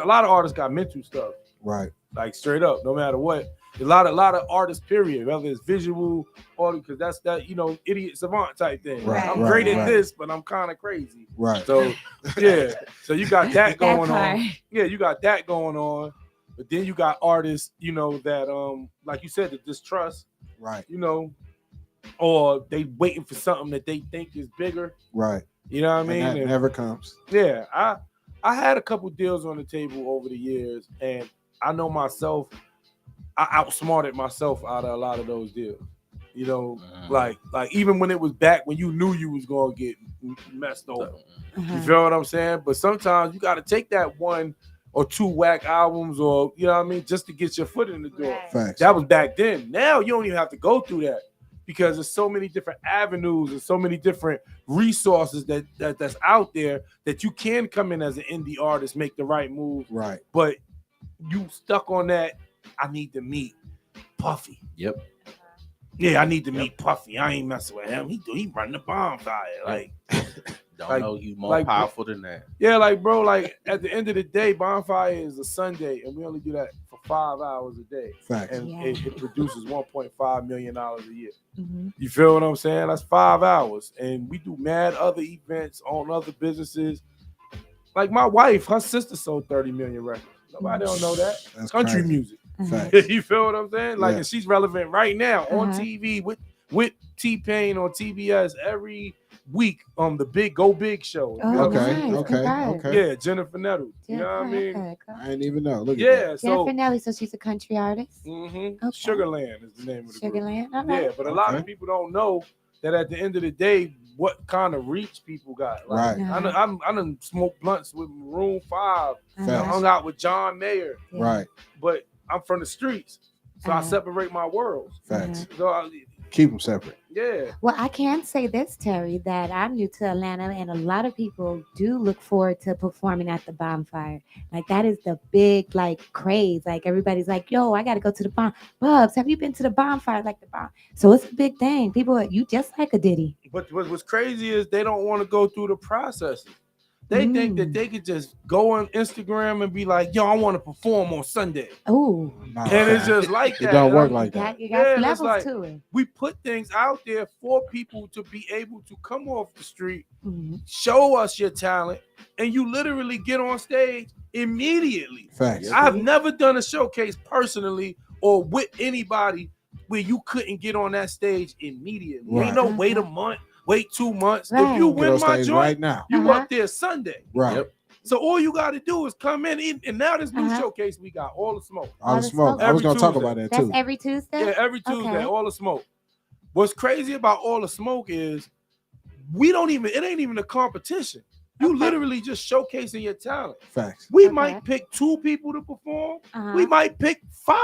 a lot of artists got mental stuff, right? Like straight up, no matter what. A lot of artists, period, whether it's visual or because that's that idiot savant type thing. Right, I'm great at this, but I'm kind of crazy. Right. So yeah. So you got that going part. on. Yeah, you got that going on. But then you got artists, that like you said, the distrust. Right. Or they waiting for something that they think is bigger. Right. You know what I mean? And that never comes. Yeah. I had a couple deals on the table over the years, and I know myself. I outsmarted myself out of a lot of those deals. Like even when it was back when you knew you was gonna get messed over. You feel what I'm saying? But sometimes you got to take that 1 or 2 whack albums, or just to get your foot in the door. Facts. That was back then. Now you don't even have to go through that, because there's so many different avenues and so many different resources that's out there that you can come in as an indie artist, make the right move. Right. But you stuck on that. I need to meet Puffy. Yep. Yeah, I need to meet Puffy. I ain't messing with him. He run the bonfire. Like, don't know you more powerful than that. Yeah, like bro, like at the end of the day, bonfire is a Sunday, and we only do that for 5 hours a day. Facts. And it produces $1.5 million a year. You feel what I'm saying? That's 5 hours, and we do mad other events on other businesses. Like my wife, her sister sold 30 million records. Nobody don't know that. That's country crazy. music. Facts. You feel what I'm saying? Like, Yeah. and she's relevant right now on TV with T-Pain on TBS every week on the Go Big show. Okay. Yeah, Jennifer Nettles. You know what I mean? I didn't even know. Look at Yeah, that. so Jennifer Nelly, so she's a country artist. Sugarland is the name of the group. Sugarland, all right. Yeah, but a lot of people don't know that at the end of the day, what kind of reach people got. Like, Right. I done smoked blunts with Maroon 5. I Facts. hung out with John Mayer. Right. But I'm from the streets, so I separate my worlds. Facts. So Keep them separate. Yeah. Well, I can say this, Terry, that I'm new to Atlanta, and a lot of people do look forward to performing at the bonfire. Like that is the big like craze. Like everybody's like, "Yo, I got to go to the Bubs, have you been to the bonfire?" Like the bomb. So it's a big thing. People, you just like a Diddy. But what's crazy is they don't want to go through the processes. They think that they could just go on Instagram and be like, "Yo, I want to perform on Sunday." Oh, and it's just like that. It don't work like that. You got it's levels like, to it. we put things out there for people to be able to come off the street, show us your talent, and you literally get on stage immediately. Facts. I've never done a showcase personally or with anybody where you couldn't get on that stage immediately. Right. Ain't no wait a month, wait 2 months. Right. If you Get win on my stage joint, right now. you up there Sunday. Right. Yep. So all you got to do is come in, and now this new showcase we got all the smoke. All the smoke. I was Every gonna talk Tuesday. about that That's too. every Tuesday. Yeah, every Tuesday, Okay. all the smoke. What's crazy about all the smoke is it ain't even a competition. You literally just showcasing your talent. Facts. We might pick 2 people to perform. We might pick 5.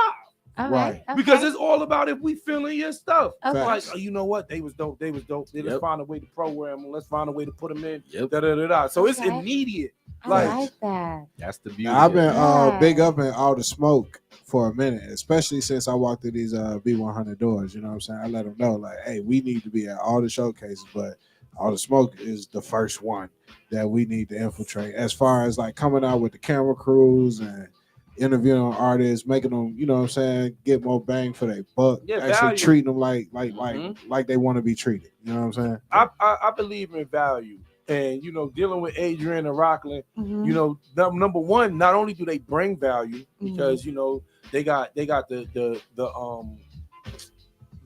All Right. Okay. Because it's all about if we feeling your stuff. Okay. Like, Facts. oh, you know what? They was dope. Let's find a way to program them. Let's find a way to put them in. Yep. Da, da, da, da. So it's Okay. immediate. I Like, like that. That's the beauty. Now, I've been Yeah. big up in all the smoke for a minute, especially since I walked through these B100 doors. You know what I'm saying? I let them know, like, hey, we need to be at all the showcases, but all the smoke is the first one that we need to infiltrate. As far as like coming out with the camera crews and interviewing artists, making them, you know what I'm saying, get more bang for their buck. Yeah, actually value. treating them like they want to be treated. You know what I'm saying? I believe in value. And, dealing with Adrian and Rockland, number one, not only do they bring value because, they got the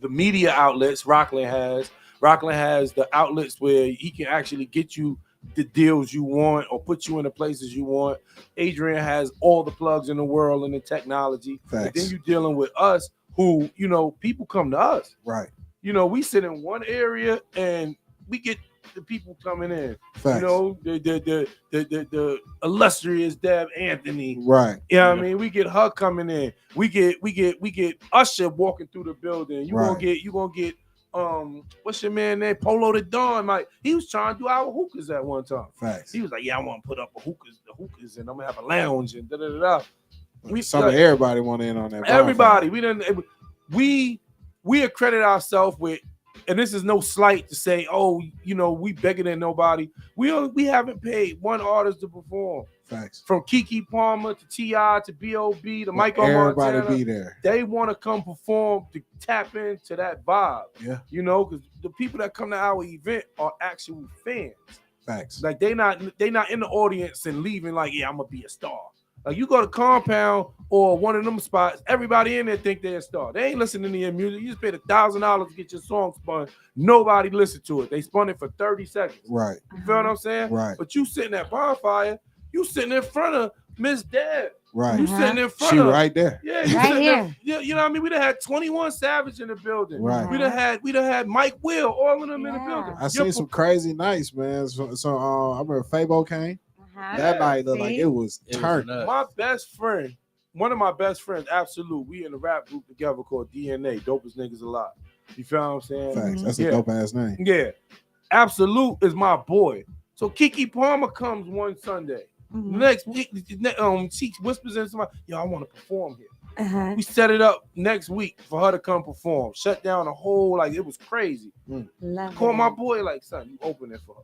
media outlets Rockland has. Rockland has the outlets where he can actually get you the deals you want or put you in the places you want. Adrian has all the plugs in the world and the technology. Facts. And then you're dealing with us who, people come to us. Right. We sit in one area and we get the people coming in. Facts. The illustrious Deb Anthony. Right. You know what I mean? We get her coming in. We get Usher walking through the building. You gonna get what's your man name? Polo the Don. Like, he was trying to do our hookahs at one time. Facts. He was like, yeah, I want to put up the hookahs, and I'm gonna have a lounge and da da da. Everybody want in on that. Everybody. We accredit ourselves with, and this is no slight to say, oh, we bigger than nobody. We haven't paid one artist to perform. Facts. From Keke Palmer to T.I. to B.O.B. to Michael Everybody Montana. be there. They want to come perform to tap into that vibe. Yeah. Because the people that come to our event are actual fans. Facts. Like they not in the audience and leaving like, yeah, I'm gonna be a star. Like you go to Compound or one of them spots, everybody in there think they're a star. They ain't listening to your music. You just paid $1,000 to get your song spun. Nobody listened to it. They spun it for 30 seconds. Right. You feel what I'm saying? Right. But you sitting at Bonfire, you sitting in front of Miss Deb. Right. You sitting in front She of right there. Yeah, you Right sitting here. there. You know what I mean? We done had 21 Savage in the building. Right. We done had Mike Will, all of them in the building. I seen some crazy nights, man. So I remember Fabo came. That night looked like it was turned. My best friend, one of my best friends, Absolute. We in a rap group together called DNA, Dopest Niggas Alive. You feel what I'm saying? Facts. That's a dope ass name. Yeah. Absolute is my boy. So Keke Palmer comes one Sunday. Next week, she whispers into my, yo, I want to perform here. We set it up next week for her to come perform. Shut down the whole, it was crazy. Call my boy, son, you open it for her.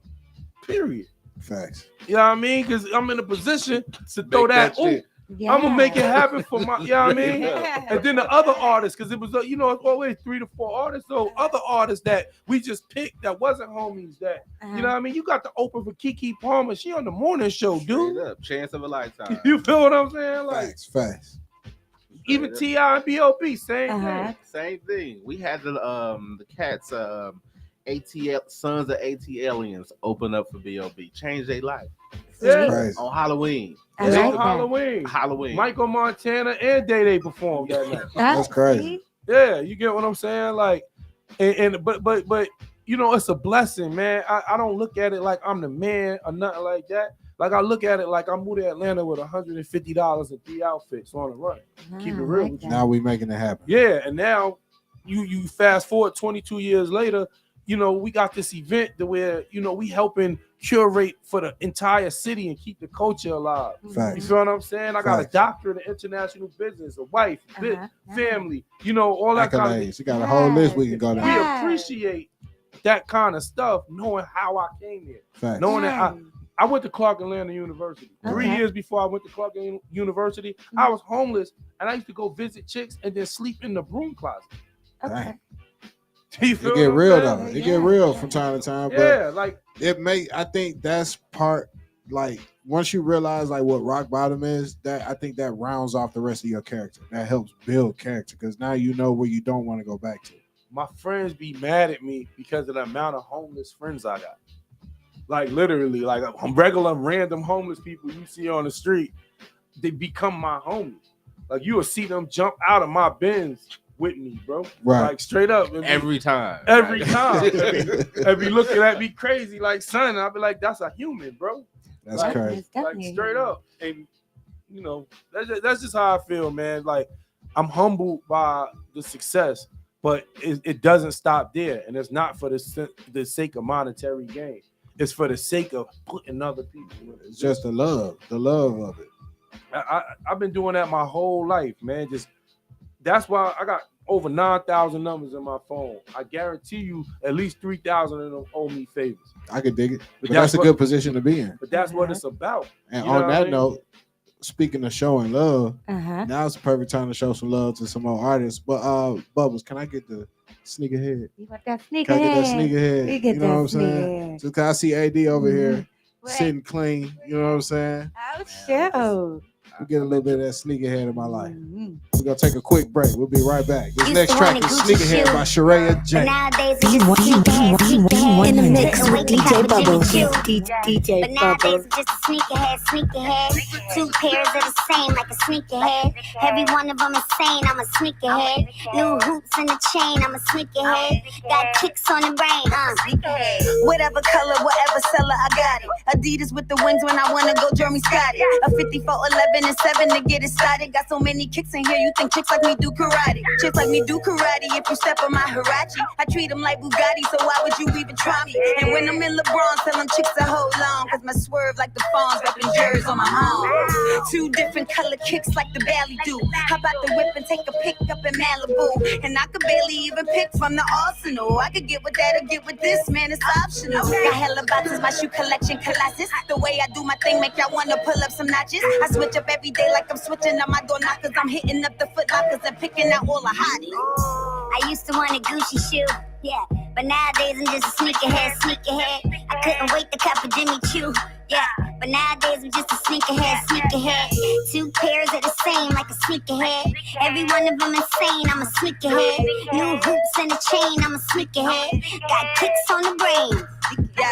Period. Facts. You know what I mean? Because I'm in a position to throw that. Yeah. I'm gonna make it happen for my, you know what I mean? And then the other artists, because it was, it's always 3 to 4 artists. So other artists that we just picked that wasn't homies that, you know what I mean? You got to open for Keke Palmer. She on the morning show, dude. Chance of a lifetime. You feel what I'm saying? Facts. Even T.I. and B.O.B. same thing. Same thing. We had the cats, ATL Sons of ATLians open up for B.O.B. Changed their life. Yeah. On Halloween. I like Halloween. Michael Montana and Day performed that night. That's crazy. Yeah, you get what I'm saying? But it's a blessing, man. I don't look at it like I'm the man or nothing like that. Like I look at it like I moved to Atlanta with $150 and 3 outfits on the run. Keep it real. Now we making it happen. Yeah, and now you fast forward 22 years later, you know, we got this event that where, you know, we helping curate for the entire city and keep the culture alive. Facts. You feel what I'm saying? I got a Facts. doctorate in international business, a wife, family, you know, all that kind of Accolades. You got a whole list we can go down. We appreciate that kind of stuff, knowing how I came here. Facts. Knowing that I went to Clark Atlanta University. 3 years before I went to Clark University, I was homeless, and I used to go visit chicks and then sleep in the broom closet. Okay. You It feel get what real I'm though. saying? It get real from time to time. Yeah, But like it may. I think that's part. Like once you realize like what rock bottom is, that I think that rounds off the rest of your character. That helps build character because now you know where you don't want to go back to. my friends be mad at me because of the amount of homeless friends I got. Like literally, like regular random homeless people you see on the street, they become my homies. Like you will see them jump out of my Benz with me, bro. Right. Like straight up. Every time. Every time. And be looking at me crazy like, son, I'll be like, that's a human, bro. That's like, crazy. Like straight up. And you know, that's just how I feel, man. Like I'm humbled by the success, but it doesn't stop there. And it's not for the sake of monetary gain. It's for the sake of putting other people in it. It's just the love of it. I've been doing that my whole life, man. Just that's why I got over 9,000 numbers in my phone. I guarantee you at least 3,000 of them owe me favors. I could dig it. But that's a good position to be in. But that's what it's about. And on that note, speaking of showing love, now it's the perfect time to show some love to some more artists. But Bubbles, can I get the sneakerhead? You want that sneakerhead? Can I get that sneakerhead? We get you know that what I'm saying? Just cause I see AD over here sitting clean, you know what I'm saying? Oh, show. We get a little bit of that sneakerhead in my life. We're gonna take a quick break. We'll be right back. This next track is Sneakerhead by Sharaya J. In the mix with DJ Bubbles. But nowadays I'm just a sneakerhead. Two pairs of the same like a sneakerhead. Every one of them insane, I'm a sneakerhead. New hoops in the chain, I'm a sneakerhead. Got kicks on the brain, Whatever color, whatever seller, I got it. Adidas with the wings when I wanna go Jeremy Scott. A 54, 11, and 7 to get it started. Got so many kicks in here, you think chicks like me do karate. Chicks like me do karate if you step on my Hirachi. I treat them like Bugatti, so why would you even try me? And when I'm in LeBron, tell them chicks to hold on. Cause my swerve like the fawns, reppin' Jers on my home. Two different color kicks like the Valley do. How about the whip and take a pick up in Malibu? And I could barely even pick from the arsenal. I could get with that or get with this, man, it's optional. Got hella boxes, my shoe collection colossus. The way I do my thing make y'all wanna pull up some notches. I switch up every day like I'm switching up my door knockers. I'm hitting up the foot lockers and picking out all the hotties. I used to want a Gucci shoe, yeah, but nowadays I'm just a sneakerhead. I couldn't wait to cop a Jimmy Choo, yeah, but nowadays I'm just a sneakerhead. Two pairs of the same like a sneakerhead. Every one of them insane, I'm a sneakerhead. New hoops in the chain, I'm a sneakerhead. Got kicks on the brain. Yo,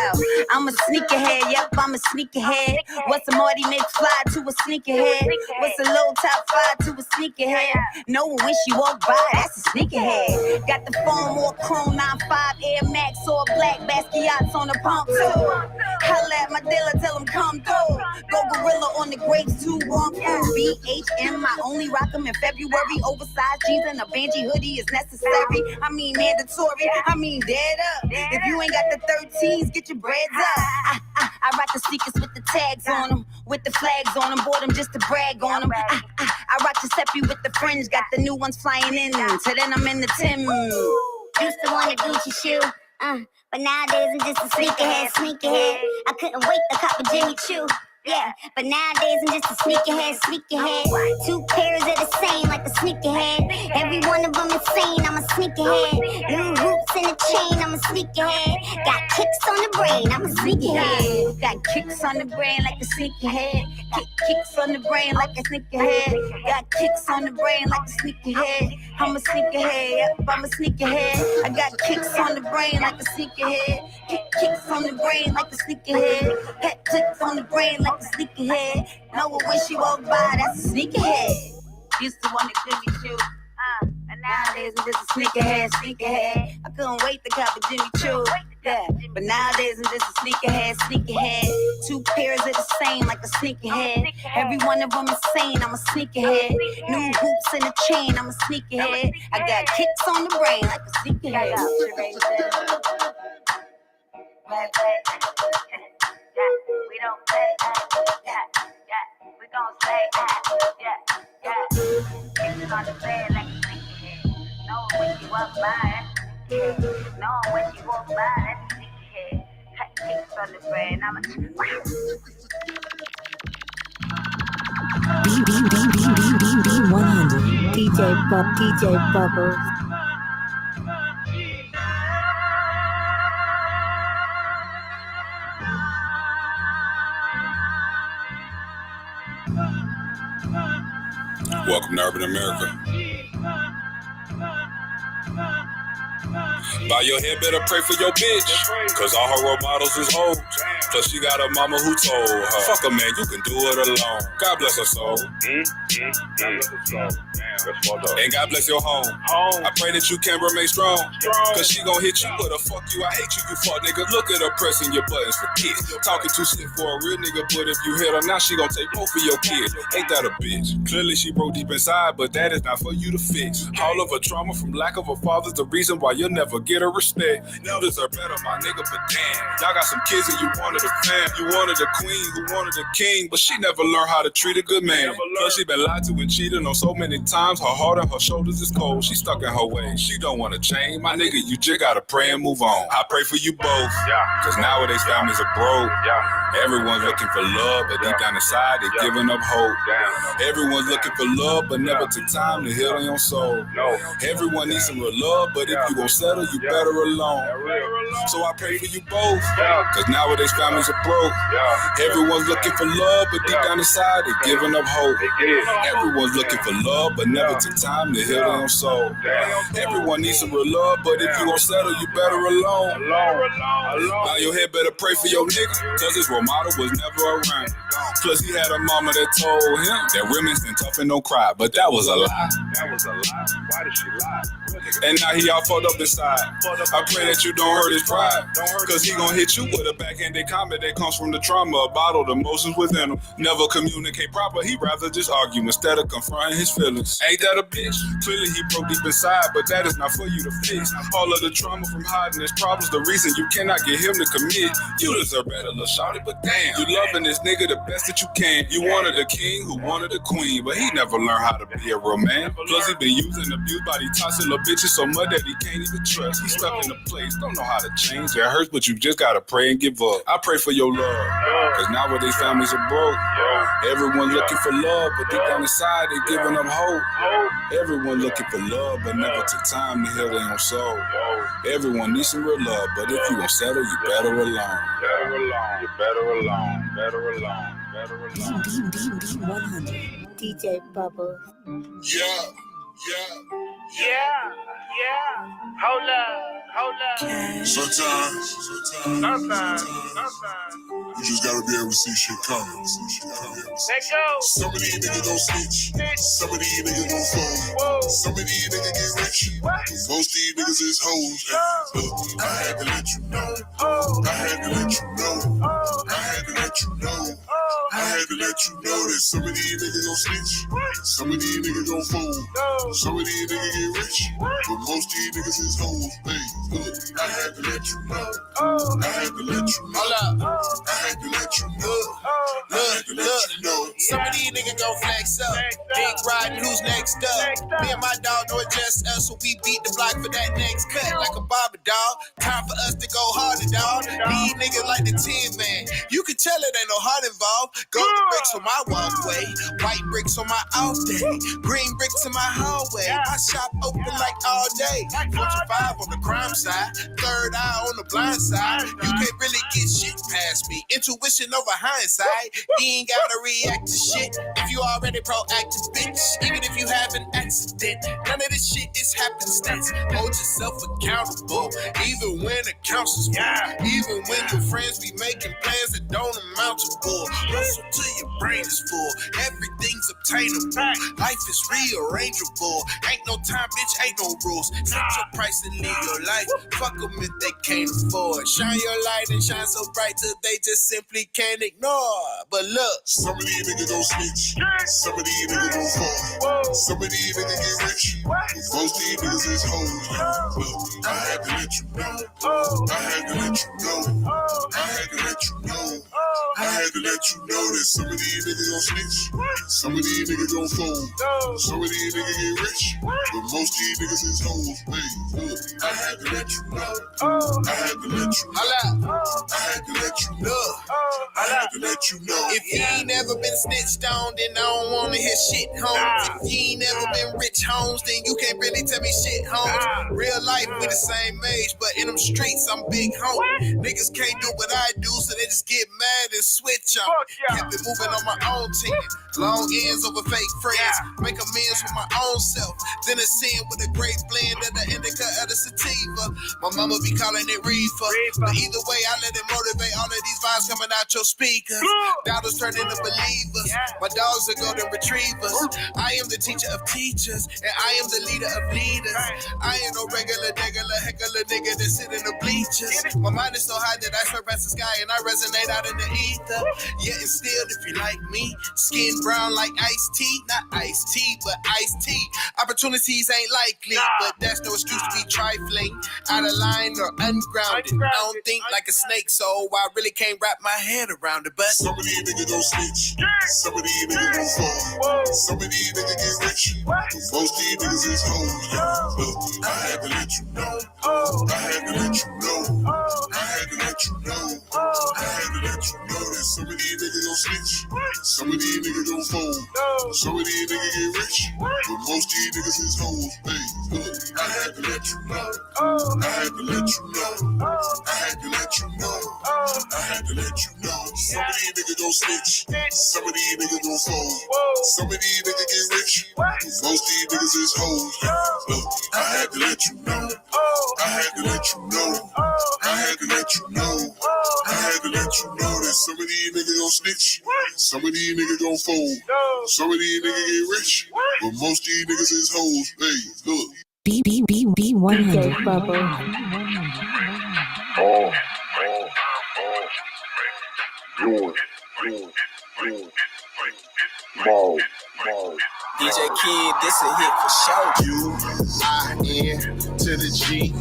I'm a sneakerhead, yep, I'm a sneakerhead. What's a Marty McFly to a sneakerhead? What's a low top 5 to a sneakerhead? No one when she walk by, that's a sneakerhead. Got the foam or chrome 95 Air Max or black Basquiat's on the pump too. Holla at my dealer, tell him come through. Go gorilla on the grapes too, one through. BHM, I only rock them in February. Oversized jeans and a Banji hoodie is necessary. I mean mandatory, I mean dead up. If you ain't got the 13s, get your breads up. I rock the sneakers with the tags on them, with the flags on them, bought them just to brag on them. I rock Giuseppe with the fringe, got the new ones flying in, so then I'm in the Tim. Used to want a Gucci shoe, but nowadays I'm just a sneakerhead. I couldn't wait to cop a Jimmy Choo. Yeah, but nowadays I'm just a sneakerhead. Two pairs of the same like a sneakerhead. Every one of them insane, I'm a sneakerhead. New hoops in the chain, I'm a sneakerhead. Got kicks on the brain, I'm a sneakerhead. Got kicks on the brain like a sneakerhead. Kicks on the brain like a sneakerhead. Got kicks on the brain like a sneakerhead. I'm a sneakerhead, yep, I'm a sneakerhead. I got kicks on the brain like a sneakerhead. Kicks on the brain like a sneakerhead. Pet clicks on the brain like a sneakerhead. No one when she walk by, that's a sneakerhead. Used to want to give me shoe, and nowadays I'm just a sneakerhead. I couldn't wait to cop a Jimmy Choo. Yeah, but nowadays I'm just a sneakerhead. 2 pairs of the same like a sneakerhead. Every one of them insane, I'm a sneakerhead. New hoops in the chain, I'm a sneakerhead. I got kicks on the brain like a sneakerhead. We don't play, we gon' stay, kicks on the bed like a sneakerhead. Know when you walk by, know when you walk by, that's a sneakerhead. Kicks on the bed, I'm a B100 DJ Bubbles. Welcome to Urban America. Bow your head, better pray for your bitch, cause all her role models is hoes. Plus she got a mama who told her, fuck a man, you can do it alone. God bless her soul. And God bless your home. I pray that you can remain strong, cause she gon' hit you with a fuck you, I hate you, you fuck nigga. Look at her pressing your buttons for kids. Talking too slick for a real nigga, but if you hit her now, she gon' take both of your kids. Ain't that a bitch? Clearly she broke deep inside, but that is not for you to fix. All of her trauma from lack of a father's the reason why you'll never get her respect. You deserve better, my nigga, but damn, y'all got some kids and you wanted a fam. You wanted a queen who wanted a king, but she never learned how to treat a good man. Plus she been lied to and cheated on so many times. Her heart and her shoulders is cold. She stuck in her ways. She don't want to change. My nigga, you just gotta pray and move on. I pray for you both, cause nowadays families are broke. Everyone's looking for love, but deep down inside they're giving up hope. Everyone's looking for love, but never took time to heal their own soul. Everyone needs some real love, but if you gon' settle, you better alone. So I pray for you both, cause nowadays families are broke. Everyone's looking for love, but deep down inside they're giving up hope. Everyone's looking for love, but never took time to heal their own soul. Everyone needs some real love, but if you gon' settle, you better alone. Now your head better pray for your nigga, cause his role model was never around. Plus he had a mama that told him that women stand tough and don't cry, but that was a lie. Why did she lie? And now he all fucked up inside. I pray that you don't hurt his pride, cause he gon' hit you with a backhanded comment that comes from the trauma of bottled emotions within him. Never communicate proper, he rather just argue instead of confronting his feelings. Ain't that a bitch? Clearly he broke deep inside, but that is not for you to fix. All of the trauma from hiding his problems, the reason you cannot get him to commit. You deserve better, little shawty, but damn, you loving this nigga the best that you can. You wanted a king who wanted a queen, but he never learned how to be a real man. Plus he been used and abused by these toxic little bitches so much that he can't even trust. He's stuck in a place, don't know how to change. It hurts, but you just gotta pray and give up. I pray for your love, cause nowadays families are broke. Everyone looking for love, but deep down inside they giving up hope. Everyone looking for love, but never took time to heal their own soul. Everyone needs some real love, but if you gon' settle, you better alone. You better alone. Better alone. Better alone. B100 DJ Bubbles. Yeah. Hold up. Sometimes you just gotta be able to see shit coming. Let go. Some of these niggas don't snitch. Some of these niggas don't fold. Some of these niggas get rich. Most of these niggas is hoes. I had to let you know. I had to let you know. I had to let you know. I had to let you know that some of these niggas don't snitch. Some of these niggas don't fold. Some of these niggas get rich. But most of these niggas is hoes. Hey, I had to let you know. I had to let you know. I had to let you know. I had to let you know. Some of these niggas gon' flex up. Big riding, who's next up? Me and my dog know it just us, so we beat the block for that next cut like a barber dog. Time for us to go harder, dog. These niggas like the 10 man. You can tell it ain't no heart involved. Golden bricks on my walkway, white bricks on my off day, green bricks in my hallway. My shop open like all day. 45 on the crime side, third eye on the blind side. You can't really get shit past me. Intuition over hindsight. You ain't gotta react to shit if you already proactive, bitch. Even if you have an accident, none of this shit is happenstance. Hold yourself accountable, even when accounts is full. Even when your friends be making plans that don't amount to bull. Hustle till your brain is full. Everything's obtainable. Life is rearrangeable. Ain't no time, bitch, ain't no rules. Set your price and live your life. Fuck them if they can't afford. Shine your light and shine so bright till they just simply can't ignore. But look, some of these niggas gon' snitch. Some of these niggas gon' fall. Some of these niggas get rich. Most of these niggas is hoes. Look, I had to let you know. I had to let you know. I had to let you know. I had to let you know that some of these niggas gon' snitch. Some of these niggas gon' fold. Some of these niggas get rich. But most of these niggas is hoes. Hey, look, I had to let you know. I had to let you know. I had to let you know. I had to let you know. if you ain't never been snitched on, then I don't wanna hear shit, homes. If you ain't never been rich, homes, then you can't really tell me shit, homes. Real life, we the same age, but in them streets, I'm big home. Niggas can't do what I do, so they just get mad and switch on. Kept it moving on my own team. Long ends over fake friends. Make amends with my own self. Then a sin with a great blend of the indica of the sativa. My mama be calling it reefer. But either way, I let it motivate all of these vibes coming out your speakers. Doubters turn into believers. My dogs are golden retrievers. I am the teacher of teachers, and I am the leader of leaders. I ain't no regular, heckler nigga that sit in the bleachers. My mind is so high that I surpass the sky and I resonate out in the ether. Yet and still, if you like me, skin brown like iced tea, not iced tea, but iced tea. Opportunities ain't likely, but that's no excuse to be trifling, out of line or ungrounded. I don't think like a snake, so I really can't wrap my head around it. But some of these niggas gon' snitch. Some of these niggas gon' fall. Some of these niggas get rich. Most of these niggas is hoes. Look, I had to let you know. I had to let you know. I had to let you know. I had to let you know that some of these niggas gon' snitch. Some of these niggas gon' fold. Some of these niggas get rich. But most of these niggas is hoes. Hey, look, I had to let you know. I had to let you know. I had to let you know. I had to let you know. Some of these niggas gon' snitch. Some of these niggas gon' fold. Some of these niggas get rich. Most of these niggas is hoes. Look, I had to let you know. I had to let you know. I had to let you know. I had to let you know that some of these niggas gon' snitch. Some of these niggas gon' fold. Some of these niggas get rich. But most of these niggas is hoes. Hey, look. B 100 Bubble. DJ Kid, this a hit for sure. U-I-N to the G.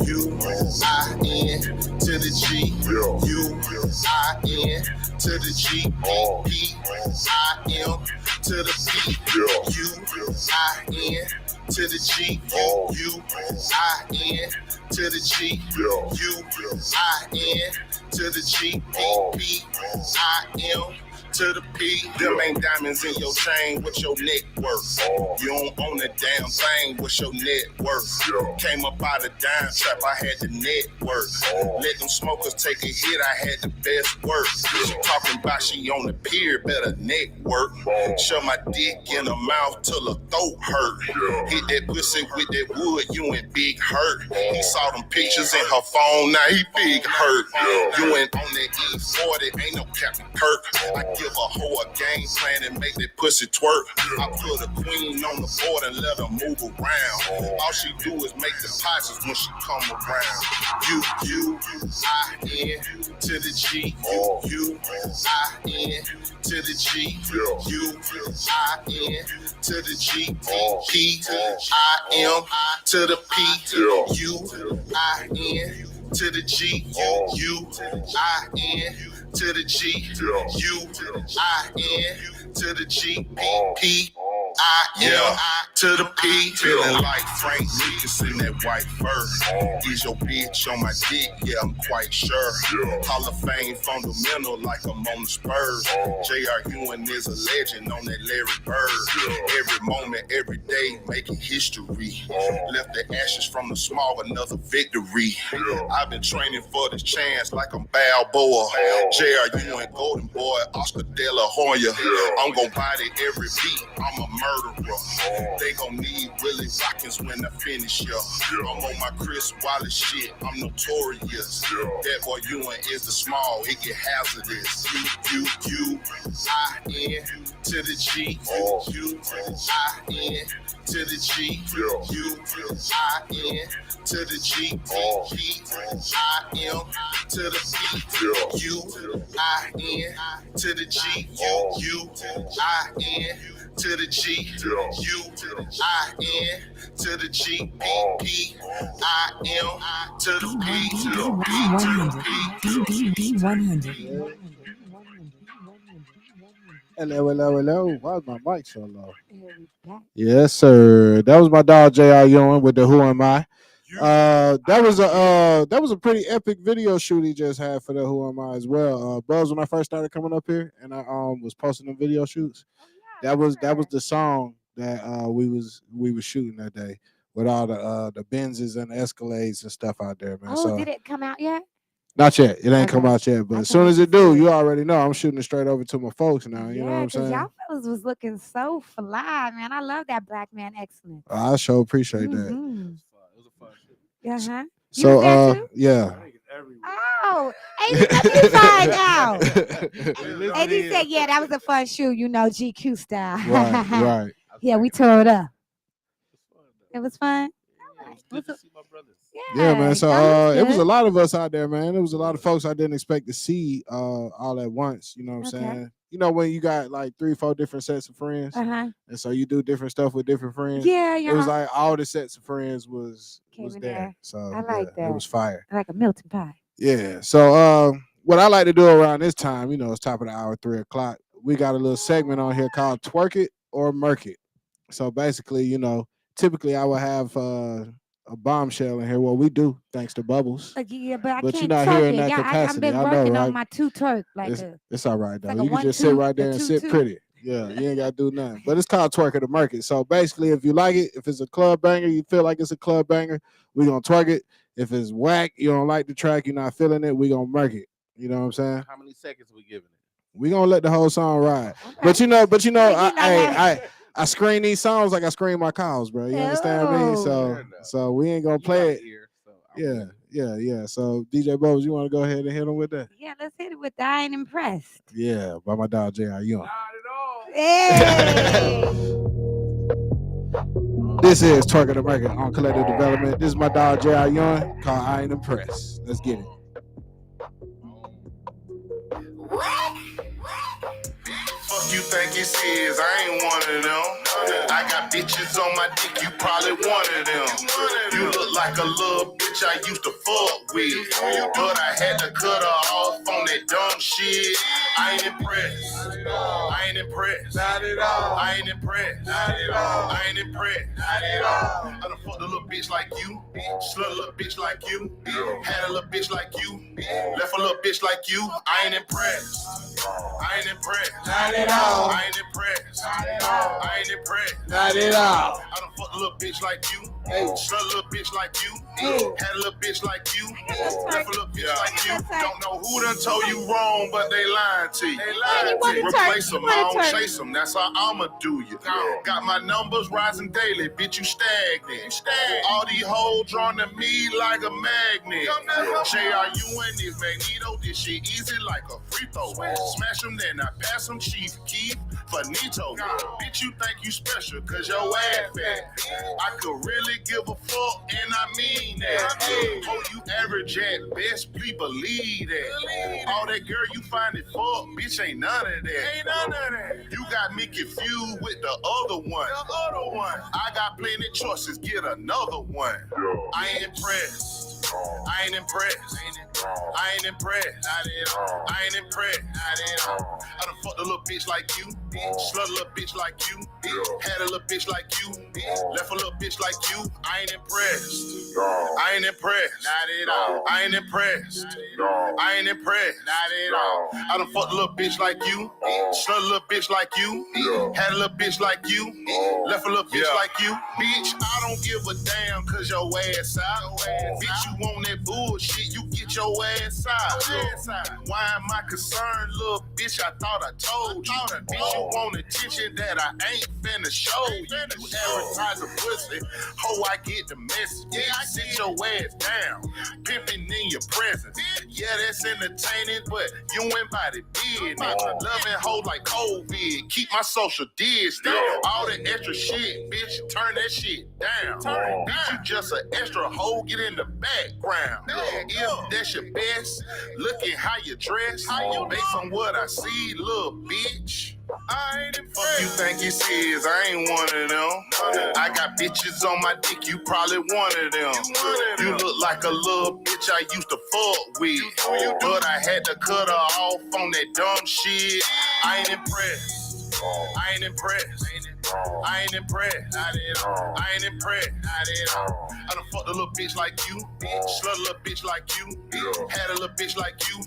U-I-N to the G. U-I-N to the G. P-I-M to the P. U-I-N to the G. U-I-N to the G. U-I-N to the G. P-I-M to the P. Them ain't diamonds in your chain. What's your net worth? You don't own a damn thing. What's your net worth? Came up out of dime trap. I had the net worth. Let them smokers take a hit. I had the best work. She talking about she on the pier. Better network. Shove my dick in her mouth till her throat hurt. Hit that pussy with that wood. You in big hurt. He saw them pictures in her phone. Now he big hurt. You ain't on that E40. Ain't no Captain Kirk. I give a hoe a game plan and make that pussy twerk. I put a queen on the board and let her move around. All she do is make deposits when she come around. U-I-N to the G. U-I-N to the G. U-I-N to the G. P-I-M to the P. U-I-N to the G. U-I-N to the G. U-I-N to the G. P-I-M To the P, feeling like Frank Lucas in that white fur. Is your bitch on my dick? Yeah, I'm quite sure. Hall of Fame fundamental like I'm on the Spurs. J.R. Ewing is a legend on that Larry Bird. Every moment, every day, making history. Left the ashes from the small, another victory. I've been training for this chance like I'm Balboa. J.R. Ewing, Golden Boy, Oscar De La Hoya. I'm gon' body every beat, I'm a murderer. They gon' need Willie Watkins when I finish, yo. I'm on my Chris Wallace shit, I'm notorious. That boy Ewing is the small, it get hazardous. U-I-N to the G. U-I-N to the G. U-I-N to the G. P-I-M to the P. U-I-N to the G. U-I-N to the G. U-I-N to the G. P-I-M to the P. D100. Hello. Why is my mic so low? Yes, sir. That was my dog J.R. Ewing with the Who Am I. That was a pretty epic video shoot he just had for the Who Am I as well. Buzz, when I first started coming up here and I was posting them video shoots, that was the song that we was shooting that day with all the Benzes and the Escalades and stuff out there, man. Oh, So did it come out yet? not yet. It ain't come out yet, but as soon as it do, you already know I'm shooting it straight over to my folks now. You know what I'm saying? Y'all fellas was looking so fly, man. I love that Black Man Excellence. I sure appreciate that. It was a fun shit. Uh-huh. So yeah. Oh, AD, let me find out. AD said, yeah, that was a fun shoot, you know, GQ style. Right. Yeah, we tore it up. It was fun. Good to see my brothers. Yeah, man. So it was a lot of us out there, man. It was a lot of folks I didn't expect to see all at once. You know what I'm saying? You know, when you got like 3-4 different sets of friends, and so you do different stuff with different friends. Yeah. It was like all the sets of friends was there. So I like that. It was fire. I like a melting pie. Yeah. So what I like to do around this time, you know, it's top of the hour, 3:00. We got a little segment on here called Twerk It or Murk It. So basically, you know, typically I would have a bombshell in here. Well, we do, thanks to Bubbles. Yeah, but I But can't you're not twerk here in it. that Yeah, capacity. I've been I know, working right? on my two twerk. It's all right, though. like a You can just 1-2, sit right there a and sit 2-2. pretty. Yeah, you ain't got to do nothing. But it's called Twerk It or Murk It. So basically, if you like it, if it's a club banger, you feel like it's a club banger, we're going to twerk it. If it's whack, you don't like the track, you're not feeling it, we're going to murk it. You know what I'm saying? How many seconds we giving it? We're going to let the whole song ride. Okay. But you know, I screen these songs like I screen my cows, bro. You understand me? So we ain't gonna play it. Yeah. So DJ Bose, you want to go ahead and hit him with that? Yeah, let's hit it with I Ain't Impressed. Yeah, by my dog J.R. Ewing. Hey. This is Twerk It or Murk It on Collective Development. This is my dog J.R. Ewing called I Ain't Impressed. Let's get it. Fuck you think this is, I ain't one of them. I got bitches on my dick, you probably one of them. You look like a little bitch I used to fuck with, but I had to cut her off on that dumb shit. I ain't impressed. I ain't impressed. Not at all. I ain't impressed. Not at all. I ain't impressed. Not at all. I done fucked a little bitch like you, slut a little bitch like you, had a little bitch like you, left a little bitch like you. I ain't impressed. I ain't impressed. Not at all. I ain't impressed. Not at all. I ain't impressed. Not at all. I done fucked a little bitch like you, slut a little bitch like you, had a little bitch like you, left a little bitch like you. Don't know who done told you wrong, but they lying to you. They lying to you. Replace them, I don't chase them. That's how I'ma do you. Got my numbers rising daily, bitch, you stagnant. All these hoes drawn to me like a magnet. J.R. Ewing is Magneto, this shit easy like a free throw. Smash them, then I pass them, Chief Keef, Finito. Bitch, you think you special, cause your ass fat. I could really give a fuck, and I mean that. Oh, you average at best, please believe that. All that girl you find it fuck, bitch, ain't none of that. Ain't none of that. You got me confused with the other one. I got plenty choices, get another one. I ain't impressed. I ain't impressed. I ain't impressed. I ain't impressed. I done fucked a little bitch like you. Slut a little bitch like you. Had a little bitch like you. Left a little bitch like you. I ain't impressed. I ain't impressed. Not at all. I ain't impressed. I ain't impressed. Not at all. I done fucked a little bitch like you. Slut a little bitch like you. Had a little bitch like you. Left a little bitch like you. Bitch, I don't give a damn cause your ass out. Bitch, you want that bullshit, you get your ass out. Why am I concerned, little bitch? I thought I told you. Bitch, you want attention that I ain't finna show you. You advertise a pussy, ho, I get the message. Yeah, I sit your ass down, pimping in your presence. Yeah, that's entertaining, but you ain't about it business. Loving hoes like COVID, keep my social distance. All that extra shit, bitch, turn that shit down. Bitch, you just an extra hoe, get in the background. If that's your best, looking how you dress, based on what I see, little bitch. I ain't impressed. Fuck you think this is, I ain't one of them. I got bitches on my dick, you probably one of them. You look like a little bitch I used to fuck with, but I had to cut her off on that dumb shit. I ain't impressed. I ain't impressed. I ain't impressed. I ain't impressed. I done fucked a little bitch like you. Slut a little bitch like you. Had a little bitch like you.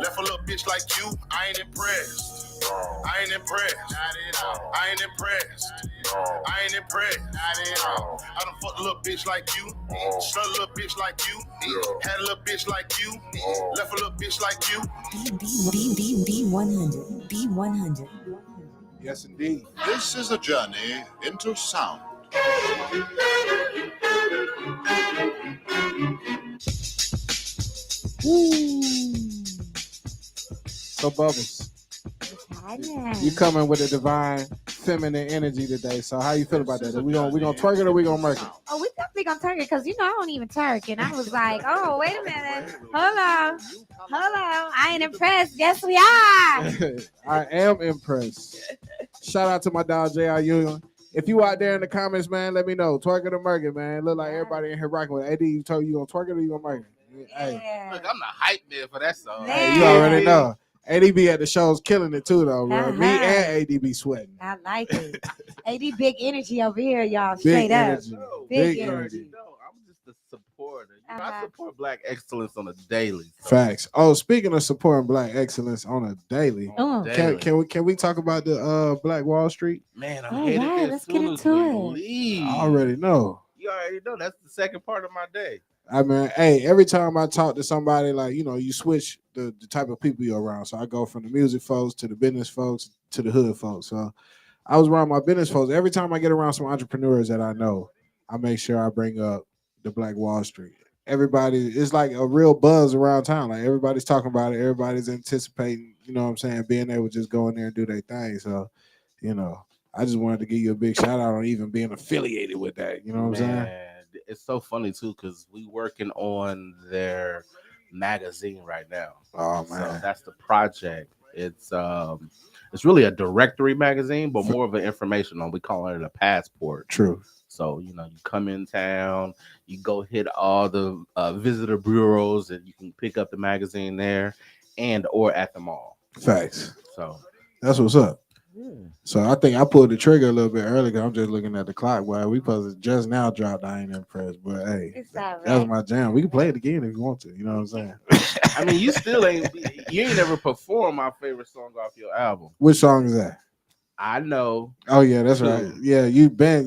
Left a little bitch like you. I ain't impressed. I ain't impressed. I ain't impressed. I ain't impressed. I done fucked a little bitch like you. Slut a little bitch like you. Had a little bitch like you. Left a little bitch like you. B100. B100. Yes, indeed. This is a journey into sound. So Bubbles, you coming with a divine feminine energy today. So how you feel about that? We gonna twerk it or we gonna murk it? Oh, we definitely gonna twerk it because you know I don't even twerk, and I was like, oh, wait a minute, hold on, I ain't impressed. Yes, we are. I am impressed. Shout out to my dog J.R. Union. If you out there in the comments, man, let me know. Twerk it or murk it, man. Look like everybody in here rocking with AD. You told you gonna twerk it or you gonna murk it? Hey. Look, I'm the hype man for that song. Hey, you already know. ADB at the shows killing it too, though, bro. Me and ADB sweating. I like it. AD big energy over here, y'all. Big Straight energy. up. Big energy. No, I'm just a supporter. You know, I support Black excellence on a daily. So. Facts. Oh, speaking of supporting Black excellence on a daily, can we talk about the Black Wall Street? Man, I'm headed there. Let's get into it. I already know. You already know. That's the second part of my day. I mean, hey, every time I talk to somebody, like, you know, you switch the type of people you're around. So I go from the music folks to the business folks to the hood folks. So I was around my business folks. Every time I get around some entrepreneurs that I know, I make sure I bring up the Black Wall Street. Everybody, it's like a real buzz around town. Like everybody's talking about it. Everybody's anticipating, you know what I'm saying, being able to just go in there and do their thing. So, you know, I just wanted to give you a big shout out on even being affiliated with that. You know what I'm saying? It's so funny too because we working on their magazine right now. Oh man, so that's the project. It's really a directory magazine, but more of an informational. We call it a passport. True. So you know, you come in town, you go hit all the visitor bureaus, and you can pick up the magazine there, and or at the mall. Facts. So that's what's up. So I think I pulled the trigger a little bit early because I'm just looking at the clock. Well, we supposed to just now dropped I Ain't Impressed, but hey, that was my jam. We can play it again if you want to. You know what I'm saying? I mean, you ain't never performed my favorite song off your album. Which song is that? I know. Oh yeah, that's right. Yeah, Ben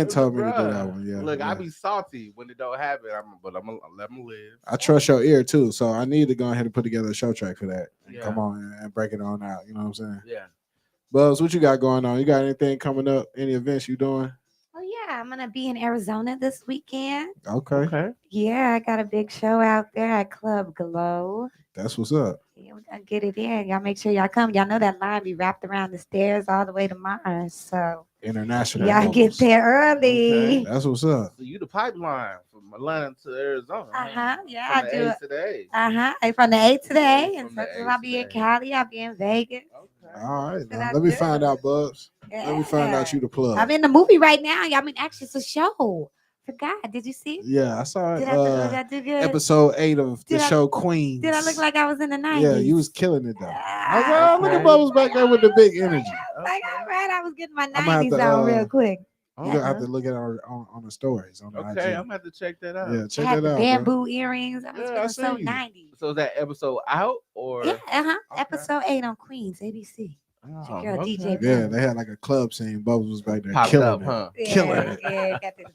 told me to do that one. Yeah. Look, yeah. I be salty when it don't happen, but I'm gonna let them live. I trust your ear too, so I need to go ahead and put together a show track for that. Come on and break it on out. You know what I'm saying? Yeah. Buzz, what you got going on? You got anything coming up? Any events you doing? Oh yeah, I'm gonna be in Arizona this weekend. Okay. Yeah, I got a big show out there at Club Glow. That's what's up. Yeah, we gotta get it in. Y'all make sure y'all come. Y'all know that line be wrapped around the stairs all the way to Mars. So international. Y'all get there early. Okay. That's what's up. So you the pipeline from Atlanta to Arizona. Yeah, from the A to the A. Hey, from the A to the A. And so I'll be in Cali. I'll be in Vegas. All right. Now, let me find out, Bubs. Let me find out you the plug. I'm in the movie right now. I mean, actually, it's a show. Forgot. Did you see? Yeah, I saw it. Did I do good? Episode 8 of the Did I- show Queens. Did I look like I was in the 90s? Yeah, you was killing it though. I was like, oh, look at Bubbles back there with the big energy. Like, all right, I was getting my I'm gonna have 90s to, on real quick. I'm gonna have to look at it on the stories on the Okay, IG. I'm gonna have to check that out. Yeah, I check had that the out, bamboo bro. earrings. I was Yeah, I feeling so see you. 90s. So is that episode out or? Yeah, Episode 8 on Queens, ABC. Oh, Girl, okay. DJ Yeah, Bubbles. they had like a club scene. Bubbles was back there Popped killing up, it. huh? Killing Yeah, it. yeah, got this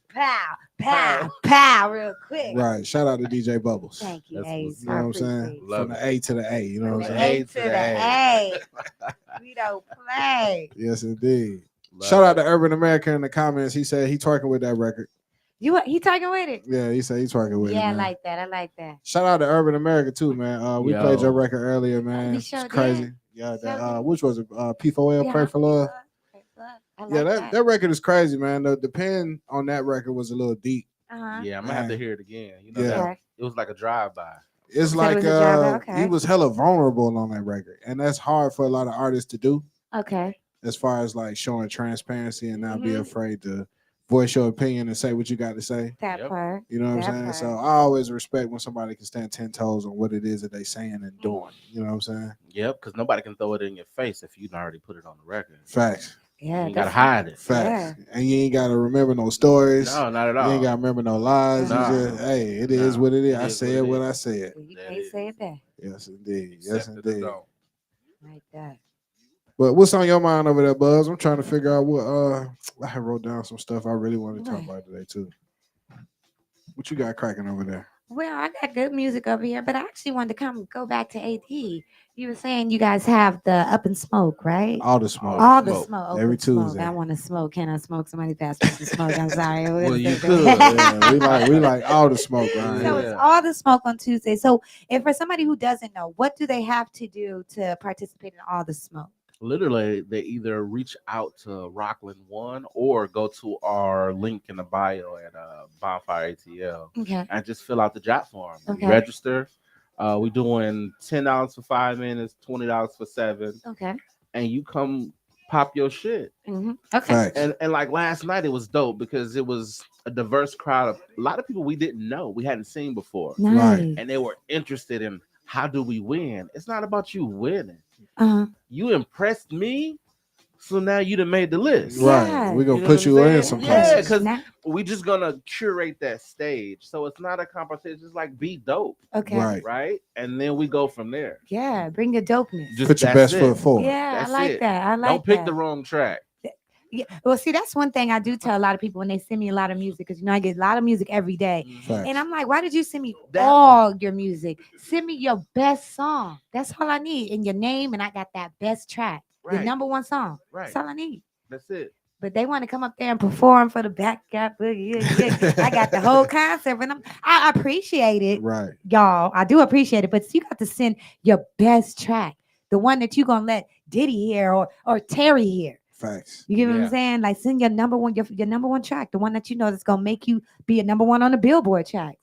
pow, real quick. Right. Shout out to DJ Bubbles. Thank you, That's Ace. what's You know what I'm saying? Love From the A to the A. You know what I'm The saying? A to the A. We don't play. Yes, indeed. Love Shout out it. to Urban America in the comments. He said he twerking with that record. He talking with it? Yeah, he said he twerking with it. Yeah, I Man. like that. I like that. Shout out to Urban America too, man. We played your Yo. record earlier, man. We It's sure crazy. did. Yeah, Sure that did. which was it? P4L, Yeah, Pray for Love. I like Yeah, that record is crazy, man. The pen on that record was a little deep. Uh-huh. Yeah, I'm gonna have to Man. hear it again. You know, Yeah. that, it was like a drive-by. It's So it like was a drive-by, okay. he was hella vulnerable on that record, and that's hard for a lot of artists to do. Okay. As far as like showing transparency and not be Mhm. afraid to voice your opinion and say what you got to say. That Yep. part. You know what That I'm saying? part. So I always respect when somebody can stand 10 toes on what it is that they saying and doing. You know what I'm saying? Yep, because nobody can throw it in your face if you already put it on the record. Facts. Yeah. You gotta hide it. Facts. And you ain't gotta remember no stories. No, not at You all. ain't gotta remember no lies. Nah. You just, hey, it is Nah. what it is. It I is said what what it I is. said. You That can't is. say it there. Yes, indeed. Yes, Accept it or indeed. don't. Like that. But what's on your mind over there, Buzz? I'm trying to figure out what I had wrote down some stuff I really wanted to talk What? about today too. What you got cracking over there? Well, I got good music over here, but I actually wanted to go back to AD. You were saying you guys have the Up and Smoke, right? All the smoke. All the smoke. Every Open smoke. Tuesday. I want to smoke. Can I smoke? Somebody pass me the smoke. I'm sorry. Well, you Yeah, could. we like all the smoke right So here. it's all the smoke on Tuesday. So if for somebody who doesn't know, what do they have to do to participate in all the smoke? Literally, they either reach out to Rockland One or go to our link in the bio at Bonfire ATL Okay. and just fill out the job form. You Okay. register. We're doing $10 for 5 minutes, $20 for 7, Okay. and you come pop your shit. Mm-hmm. Okay. Facts. And like last night, it was dope because it was a diverse crowd of a lot of people we didn't know, we hadn't seen before, Nice. and they were interested in how do we win. It's not about you winning. Uh-huh. You impressed me, so now you done made the list. Right. Yeah. We're gonna You know put what you I'm in saying? some Yeah, places. because Now- we just gonna curate that stage. So it's not a competition. It's like be dope, Okay. Right. right? And then we go from there. Yeah. Bring your dopeness. Just Put your that's best it. foot forward. Yeah, That's I like it. that. I like Don't pick that. the wrong track. Yeah. Well, see, that's one thing I do tell a lot of people when they send me a lot of music, because I get a lot of music every day. Facts. And I'm like, why did you send me That all your music? Send me your best song. That's all I need. And your name, and I got that best track. Your Right. number one song. Right. That's all I need. That's it. But they want to come up there and perform for the backup boogie. I got the whole concept, and I appreciate it, Right. y'all. I do appreciate it, but you got to send your best track, the one that you gonna let Diddy hear or Terry hear. Facts. You get what Yeah. I'm saying? Like send your number one, your number one track, the one that you know that's gonna make you be a number one on the Billboard charts.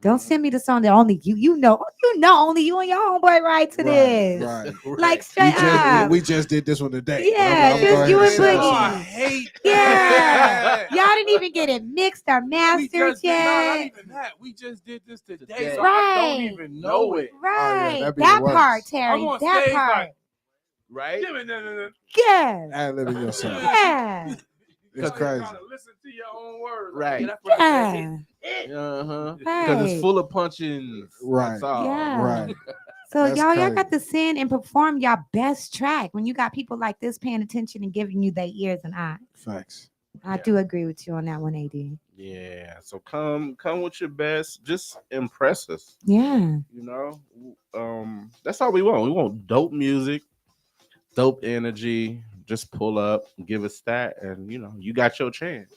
Don't send me the song that only you know only you and your homeboy right to this. Right. Like straight up. We just did this one today. Yeah, I'm just gonna you go and ahead Oh, I Boogie. hate Yeah. Y'all didn't even get it mixed or We mastered just did, no, not yet. even that. We just did this today, Today. so I don't Right. even know it. Right. that'd be that the worst. part, Terry. I'm on That stage part. like- Right? Yeah. Ad-libbing yourself. Yeah. It's crazy. Listen to your own words. Right. That's what I Yeah. said. Uh-huh. Because Right. it's full of punchings. Right. That's all. Yeah. Right. So That's y'all crazy. got to send and perform your best track when you got people like this paying attention and giving you their ears and eyes. Facts. I Yeah. do agree with you on that one, AD. Yeah. So come with your best. Just impress us. Yeah. You know? That's all we want. We want dope music, dope energy. Just pull up, give us that, and you got your chance.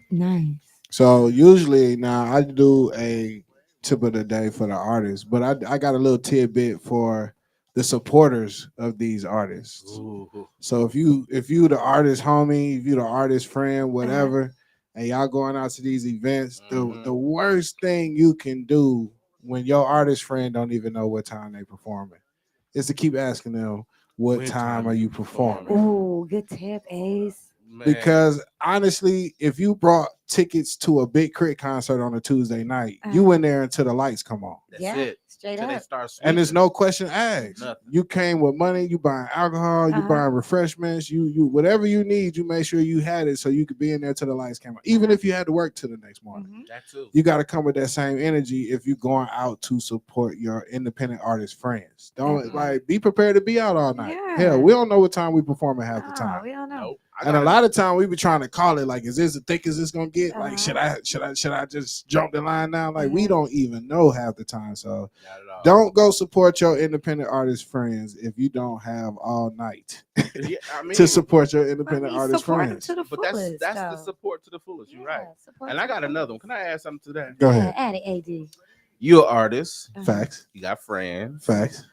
Nice. So usually now I do a tip of the day for the artists, but I got a little tidbit for the supporters of these artists. Ooh. So if you the artist homie, if you the artist friend, whatever, and y'all going out to these events, the worst thing you can do when your artist friend don't even know what time they performing is to keep asking them what When time time are you you performing? Oh, good tip, Ace. Man. Because honestly, if you brought tickets to a Big Crit concert on a Tuesday night, you went there until the lights come on. That's it. Straight Till they up. start And there's sweeping. no question asked. Nothing. You came with money, you buying alcohol, you buying refreshments, you whatever you need, you make sure you had it so you could be in there till the lights came on. Even if you had to work till the next morning. That too. You got to come with that same energy if you're going out to support your independent artist friends. Don't like be prepared to be out all night. Hell, we don't know what time we perform at half the time. We don't know. Nope. And a lot of time we be trying to call it like, is this as thick as this gonna get? Like, should I just jump the line now? Like, we don't even know half the time. So don't go support your independent artist friends if you don't have all night to support your independent artist friends. But that's the support to the fullest. You're right. And I got another one. Can I add something to that? Go ahead. Add it, AD. You're an artist. Facts. You got friends. Facts.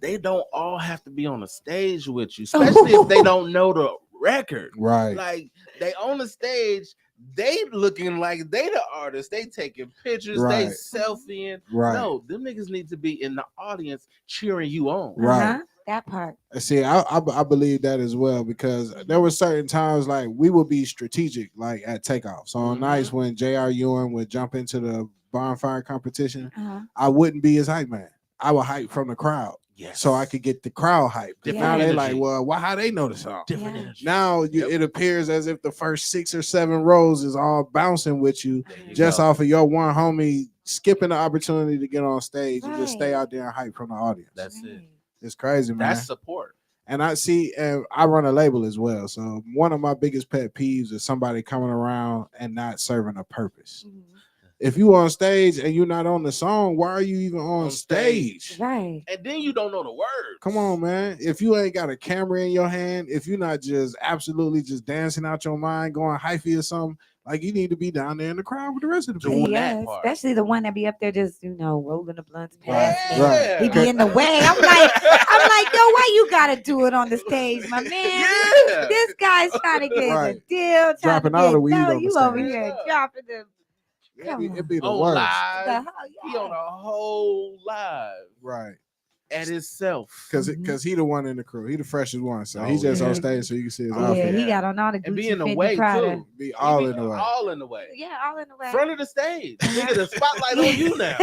They don't all have to be on the stage with you, especially if they don't know the record. Right. Like they on the stage, they looking like they the artist. They taking pictures, Right. they selfieing. Right. No, them niggas need to be in the audience cheering you on. Right. That part. See, I believe that as well because there were certain times like we would be strategic, like at takeoff. So on nights when J.R. Ewing would jump into the bonfire competition, I wouldn't be his hype man. I would hype from the crowd. Yes. So I could get the crowd hype. Different Now they energy. like, well, how they know the song? Different energy. Now it appears as if the first 6 or 7 rows is all bouncing with you, just off of your one homie skipping the opportunity to get on stage and just stay out there and hype from the audience. That's it. It's crazy, man. That's support. And I see, and I run a label as well. So one of my biggest pet peeves is somebody coming around and not serving a purpose. If you on stage and you're not on the song, why are you even on stage? Right. And then you don't know the words. Come on, man. If you ain't got a camera in your hand, if you're not just absolutely just dancing out your mind, going hyphy or something, like you need to be down there in the crowd with the rest of the people. Especially the one that be up there just, rolling the blunts Right, past. right. He be in the way. I'm like, yo, why you gotta do it on the stage, my man? This guy's trying to get Right. a deal, Dropping all the weed on the you stage. over here dropping the It'd be the On worst. live. He on a whole live. Right. At himself. Because he the one in the crew. He the freshest one. So he's just on stage so you can see his Yeah, outfit. he got on all the Gucci And be in the Fendi way Prada. too. Be all in the way. All in the way. Yeah, all in the way. Front of the stage. Nigga, the spotlight on you now.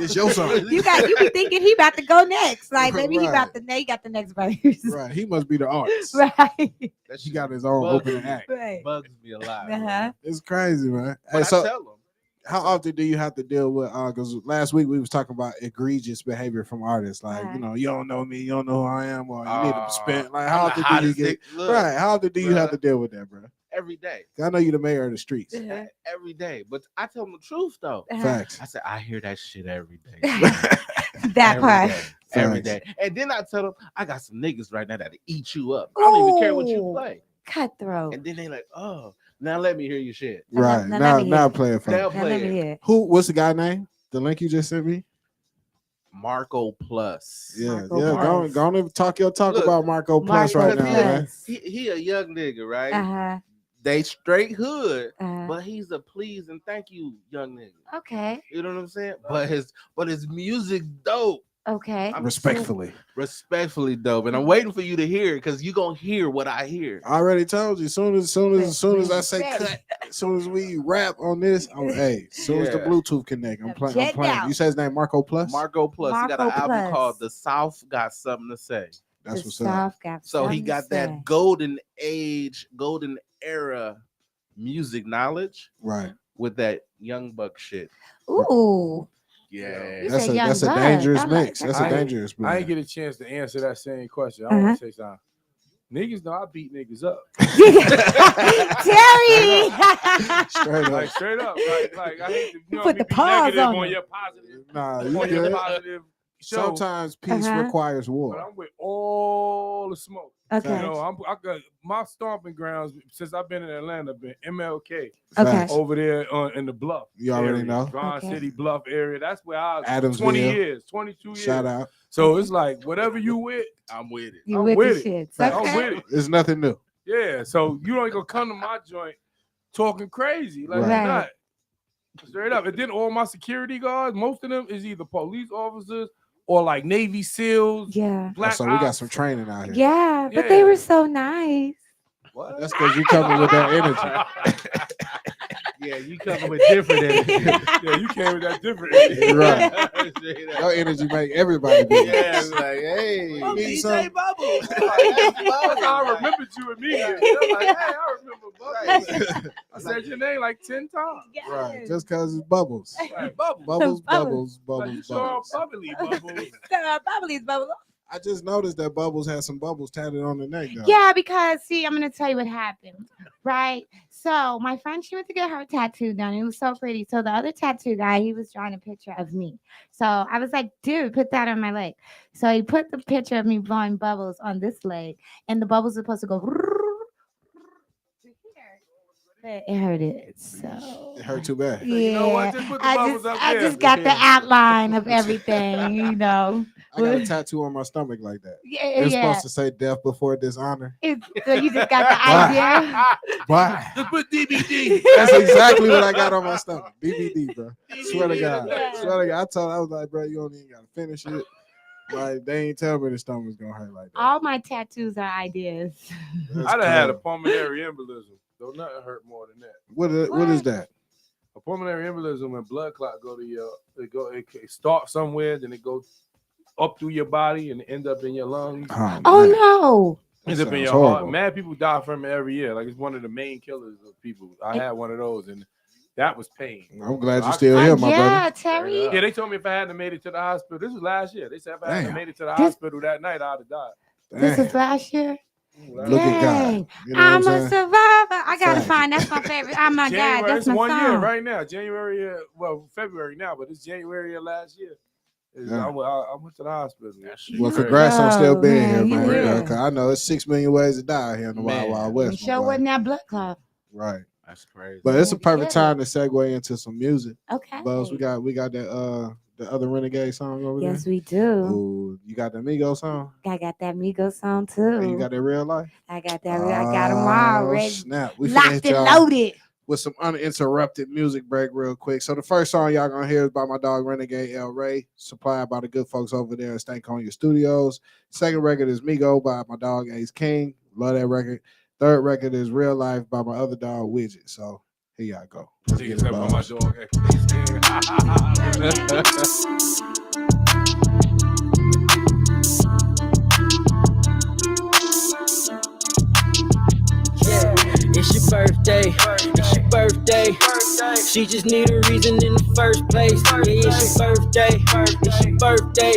It's your song. You be thinking he about to go next. Like maybe he got the next verse. Right. He must be the artist. Right. He got his own opening act. Right. Bugs me alive. It's crazy, man. But And I so tell him. how often do you have to deal with because last week we was talking about egregious behavior from artists, like you don't know me, you don't know who I am, or you need to spend like how often do you get right? How often do you have to deal with that, bro? Every day. I know you're the mayor of the streets. Every day. But I tell them the truth though. Facts. I said I hear that shit every day. That part. Every day. And then I tell them I got some niggas right now that'll eat you up. I don't even care what you play. Cutthroat. And then they like, oh, now let me hear your shit. Right. Now play it for Now play it. What's the guy name? The link you just sent me? Marco Plus. Yeah, Go on and talk your talk Look, about Marco Plus right now, man. He a young nigga, right? Uh-huh. They straight hood, but he's a please and thank you young nigga. Okay. You know what I'm saying? But his music dope. Okay. Respectfully dope. And I'm waiting for you to hear it because you're gonna hear what I hear. I already told you. As soon as I say cut, as soon as we rap on this, as soon as the Bluetooth connect, I'm playing. You say his name Marco Plus? Marco Plus. He got an Marco album Plus. called The South Got Something to Say. That's what's up. So he got that golden era music knowledge, right? With that young buck shit. Ooh. Yeah, that's a dangerous mix. That's a dangerous mix. I ain't get a chance to answer that same question. I want to say something. Niggas know I beat niggas up. Terry! Like straight up. Like I hate to put the pause negative on your positive. Nah, you on your good. positive show. Sometimes peace requires war. But I'm with all the smoke. Okay. You know, I got my stomping grounds since I've been in Atlanta, been MLK. Okay. Over there in the Bluff. You already area, know. Grand City Bluff area. That's where I was Adamsville. 20 years, 22 years. Shout out. So it's like whatever you with, I'm with it. You I'm with with the it. shit. I'm Okay. with it. It's nothing new. Yeah. So you don't gonna come to my joint talking crazy. Like Right. not. Straight up. And then all my security guards, most of them is either police officers or like Navy SEALs. Yeah. Black So we got Ops. some training out here. Yeah, but they were so nice. What? That's because you coming with that energy. Yeah, you coming with different energy. Yeah, you came with that different energy. Right. Your energy make everybody do Yeah, it's like, hey, I'm need DJ some- Bubbles. Bubbles. I remembered you immediately. I'm like, hey, I remember Bubbles. I said your name like 10 times. Right. Just because it's bubbles. Right, Bubbles. Bubbles, bubbles, Like, bubbles, you saw bubbles. bubbly Bubbles. Bubbly's bubble. I just noticed that Bubbles had some bubbles tatted on the neck, though. Yeah, because see, I'm gonna tell you what happened, right? So my friend, she went to get her tattoo done. It was so pretty. So the other tattoo guy, he was drawing a picture of me. So I was like, dude, put that on my leg. So he put the picture of me blowing bubbles on this leg, and the bubbles are supposed to go to here. But it hurted. So It hurt too bad. yeah, You know what? Just put the bubbles up I there. just got the outline of everything, you know. I got a tattoo on my stomach like that. Yeah, It's yeah. supposed to say death before dishonor. So you just got the idea. Why? Just put DBD. That's exactly what I got on my stomach. BBD, bro. Swear to God. Yeah. Swear to God. I told her, I was like, bro, you don't even got to finish it. Like, they ain't tell me the stomach's going to hurt like that. All my tattoos are ideas. That's I done had a cool. pulmonary embolism. Don't nothing hurt more than that. What is that? A pulmonary embolism when blood clot go to your, it start somewhere, then it goes up through your body and end up in your lungs. Oh no! Ends up in your horrible. heart. Mad people die from it every year. Like it's one of the main killers of people. I had one of those, and that was pain. I'm glad you're still here, my yeah, brother. Terry. Yeah, they told me if I hadn't made it to the hospital, this was last year. They said if I hadn't Damn. made it to the hospital that night, I'd have died. This is last year. Look at God. Dang. You know what I'm I'm a saying? survivor. I gotta Fact. find. That's my favorite. Oh my God, January, that's it's my 1 song. year right now. January, February now, but it's January of last year. Yeah. I went to the hospital. Well, congrats on still being here, man, man. yeah. Because I know it's 6 million ways to die here in the Wild Wild I'm West. my sure boy. wasn't that blood clot. Right. That's crazy. But it's a perfect Yeah. time to segue into some music. Okay. Buzz, we got that the other Renegade song over Yes, there. we do. Ooh, you got the Migos song? I got that Migos song too. And you got that Real Life? I got that. I got them all Oh, ready. snap. We finna Locked hit and y'all loaded. with some uninterrupted music break real quick. So the first song y'all gonna hear is by my dog Renegade El Ray, supplied by the good folks over there at Stankonia Studios. Second record is Migo by my dog Ace King. Love that record. Third record is Real Life by my other dog Widget. So here y'all go. Let's Take get a it, step on my Buzz. dog. It's your birthday, it's your birthday. She just need a reason in the first place. Yeah, it's your birthday, it's your birthday.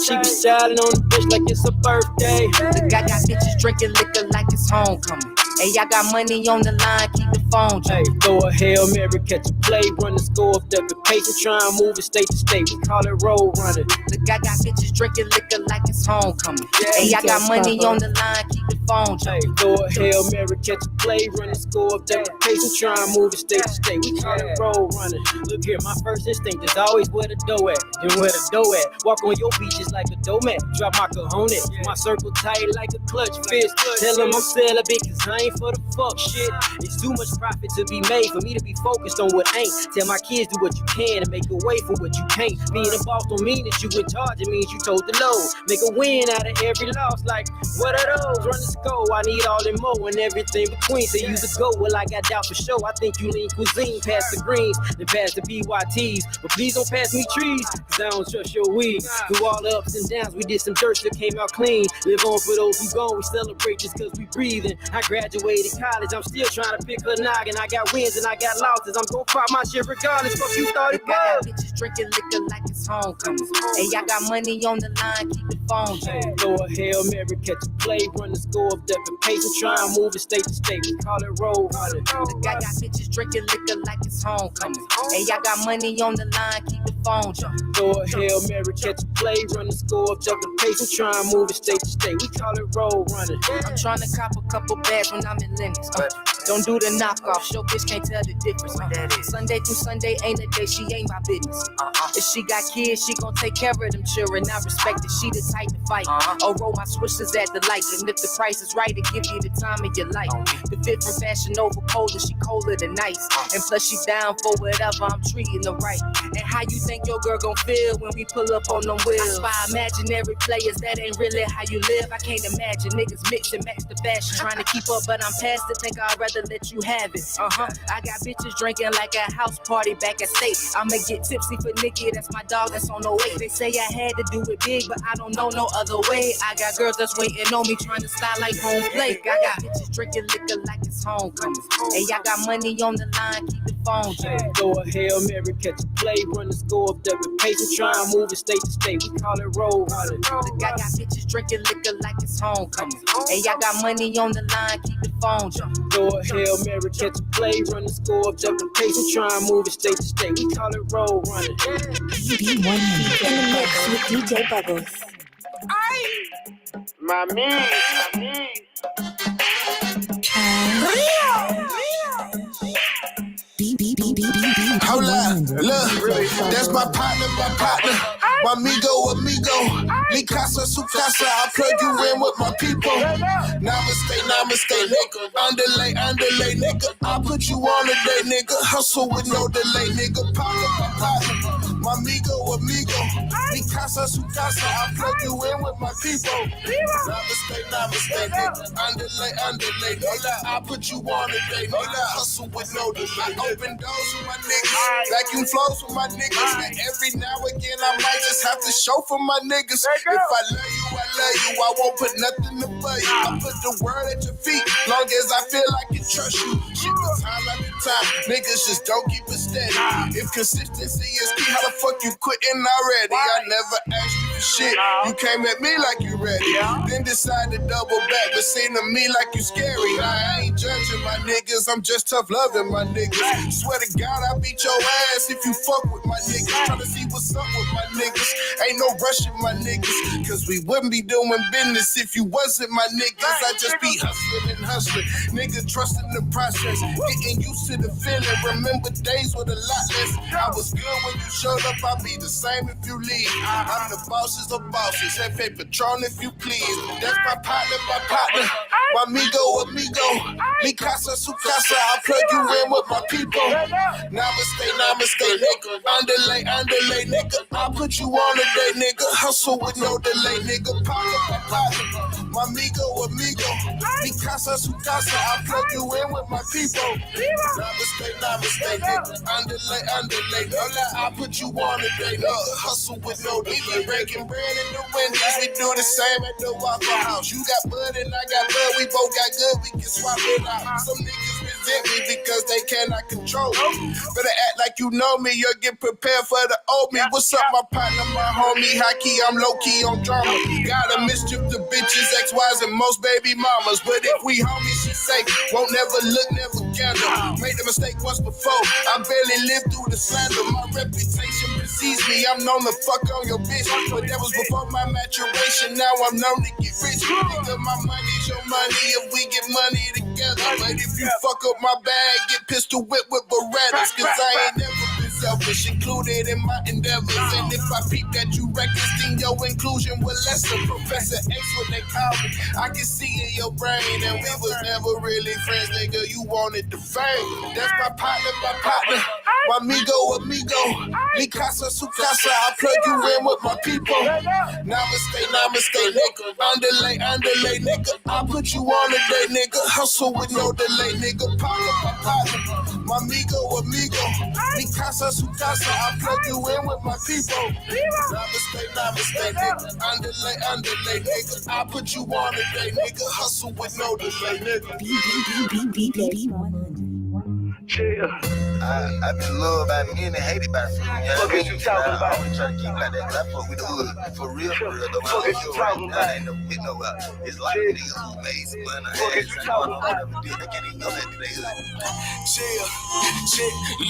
She be styling on the bitch like it's her birthday. Look, I got bitches drinking liquor like it's homecoming. Hey, I got money on the line, keep the phone Hey, jumping. throw a Hail Mary, catch a play, run the score up the pace and try and move it state to state. We call it road running. Look, I got bitches drinking liquor like it's homecoming. Hey, I got money on the line, keep the phone Hey, jumping. throw a Hail Mary, catch a play, run the score up the pace and try and move it state to state. We call it road running. Look here, my first instinct is always where the dough at, then where the dough at. Walk on your beaches like a doormat, drop my cojones. My circle tight like a clutch fist. Tell them I'm celibate cause I ain't for the fuck shit. It's too much profit to be made for me to be focused on what ain't. Tell my kids do what you can and make a way for what you can't. Being a boss don't mean that you in charge, it means you told the load. Make a win out of every loss, like what are those? Run the score, I need all them more and everything between. Say you the go, well I got doubt for sure. I think you lean cuisine past the greens, then past the BYTs. But please don't pass me trees, cause I don't trust your weed. Through all the ups and downs, we did some dirt that came out clean. Live on for those who gone, we celebrate just cause we breathing. I graduated college, I'm still trying to pick a noggin. I got wins and I got losses, I'm gon' pop my shit regardless. Fuck you thought it Look, I got was. bitches drinking liquor like it's homecoming. Hey, I got money on the line, keep the phone Hey, jumping. throw a Hail Mary, catch a play, run the score up the pace and try and move it state to state. We call it road running. Look, I got bitches drinking liquor like it's homecoming. Hey, I got money on the line, keep the phone jumping. Throw a Hail Mary, catch a play, run the score up the pace and try and move it state to state. We call it road running. I'm trying to cop a couple bags when I'm in Lennox. Don't do the knockoff, your bitch can't tell the difference. Sunday through Sunday ain't a day, she ain't my business. If she got kids, she gon' take care of them children. I respect it, she the type to fight. Or roll my swishers at the light. And if the price is right, it give you the time of your life. The fit from Fashion Nova colder, she colder than ice. And plus she down for whatever, I'm treating her right. And how you think think your girl gon' feel when we pull up on them wheels? I spy imaginary players, that ain't really how you live. I can't imagine niggas mix and match the fashion, trying to keep up, but I'm past it. Think I'd rather let you have it. I got bitches drinking like a house party back at state. I'ma get tipsy for Nikki, that's my dog that's on the way. They say I had to do it big, but I don't know no other way. I got girls that's waiting on me, trying to style like home plate. I got bitches drinking liquor like it's homecoming. Hey, I got money on the line, keep the phone jammed. Throw a Hail Mary, catch a play, run the score up there with pace and try and move it state to state. We call it roll running. I got bitches drinking liquor like it's homecoming. Hey, I got money on the line, keep the phone jumping. Throw a Hail Mary, catch a play, run the score up there with pace and try and move it state to state. We call it roll running. B100 in the mix with DJ Bubbles. Hold up, look, that's my partner, my amigo, mi casa, su casa, I plug you in with my people. Namaste, underlay, nigga, I put you on today, nigga, hustle with no delay, nigga, partner, my amigo, mi casa, su casa, I plug you in with my people. Namaste, nigga, underlay, nigga, I put you on today, nigga, hustle with no delay. I open doors with my niggas, vacuum flows with my niggas, and every now and again I might just have to show for my niggas. If I love you, I won't put nothing above you. I put the word at your feet, long as I feel I can trust you. Shit, the time after time, niggas just don't keep it steady. If consistency is key, how the fuck you quitting already? I never asked you for shit, you came at me like you ready, then decided to double back, but seem to me like you scary. I ain't judging my niggas, I'm just tough loving my niggas. Swear to God, I'll beat your ass if you fuck with my niggas. Tryna see what's up with my niggas. Ain't no rushing my niggas, cause we wouldn't be doing business if you wasn't my niggas. I just be hustling. Nigga, trusting the process, getting used to the feeling. Remember days with a lot less. I was good when you showed up, I'll be the same if you leave. I'm the bosses of bosses, Hefe Patron if you please. That's my partner, my amigo, mi casa, su casa, I plug you in with my people. Namaste, nigga, underlay, nigga, I put you on today, nigga, hustle with no delay, nigga, partner, my amigo, mi casa, su casa, I plug you in with my people. Namaste, nigga, underlay, nigga, I put you on today, nigga, hustle with no delay, breaking bread in the windows, we do the same at the Waffle House. You got bud and I got bud, we both got good, we can swap it out. Some niggas resent me because they cannot control me. Better act like you know me, you'll get prepared for the old me. What's up, my partner, my homie, high key, I'm low key on drama. Gotta mischief the bitches, ex-wives and most baby mamas. But if we homies, she say, won't never look, never gather. Made the mistake once before, I barely lived through the slander. My reputation precedes me, I'm known to fuck on your bitch. But that was before my maturation, now I'm known to get rich. Nigga, my money's your money if we get money together. But if you fuck up my bag, get pistol whipped with Berettas. Cause I ain't never been selfish, included in my endeavors. And if I peep that you reckless, then your inclusion will lessen. Professor X, what they call me, I can see in your brain. And we was never really friends, nigga, you wanted the fame. That's my partner, my amigo, mi casa, su casa, I plug you in with my people. Namaste, nigga, underlay, nigga, I put you on today, nigga, hustle with no delay, nigga, partner, my amigo, mi casa, su casa, I plug you in with my people. Namaste, nigga, underlay, nigga, I put you on today, nigga, hustle with no delay, nigga. I've been loved by many, hated by some. What is you talking about? I always try to keep like that, 'cause I fuck with the hood. For real, though. What is you talking about? I ain't no hit no out. It's like niggas who made some money. What is you talking about? They can't even know that today. Chill,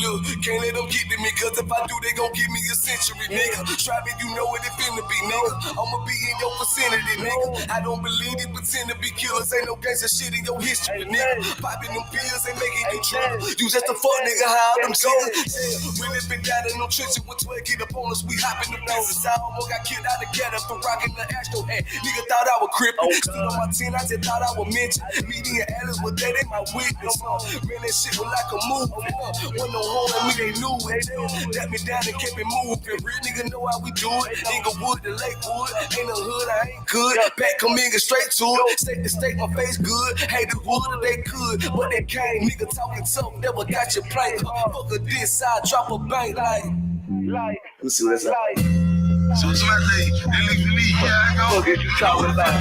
look, can't let them get to me, cause if I do, they gon' give me a century, nigga. Try me, you know what it finna be, nigga. I'ma be in your vicinity, nigga. I don't believe it, pretend to be killers. Ain't no gangsta shit in your history, nigga. Popping them pills and making you true. You just a fuck nigga, how all them niggas. Really been down in no trenches when 12 get up on us, we hop in the business. I almost got kicked out of Canada for rocking the Astro hat. Nigga thought I was crippin'. Stood on my 10, I just thought I was mentioned. Meeting and Alice, but they ain't my witness. Man, that shit was like a movie. Wasn't no hole in me, they knew it. Got me down and kept it moving. Real nigga know how we do it. Inglewood to Lakewood. Ain't no hood, I ain't good. Back come in, get straight to it. State to state, my face good. Hey, the wood they could, but they can't. Nigga talking tough, never got your plate. Fuck a diss side, drop a bank like. Let's see what that's like. So somebody say, they look for me, yeah, I go. Fuck is you talking about?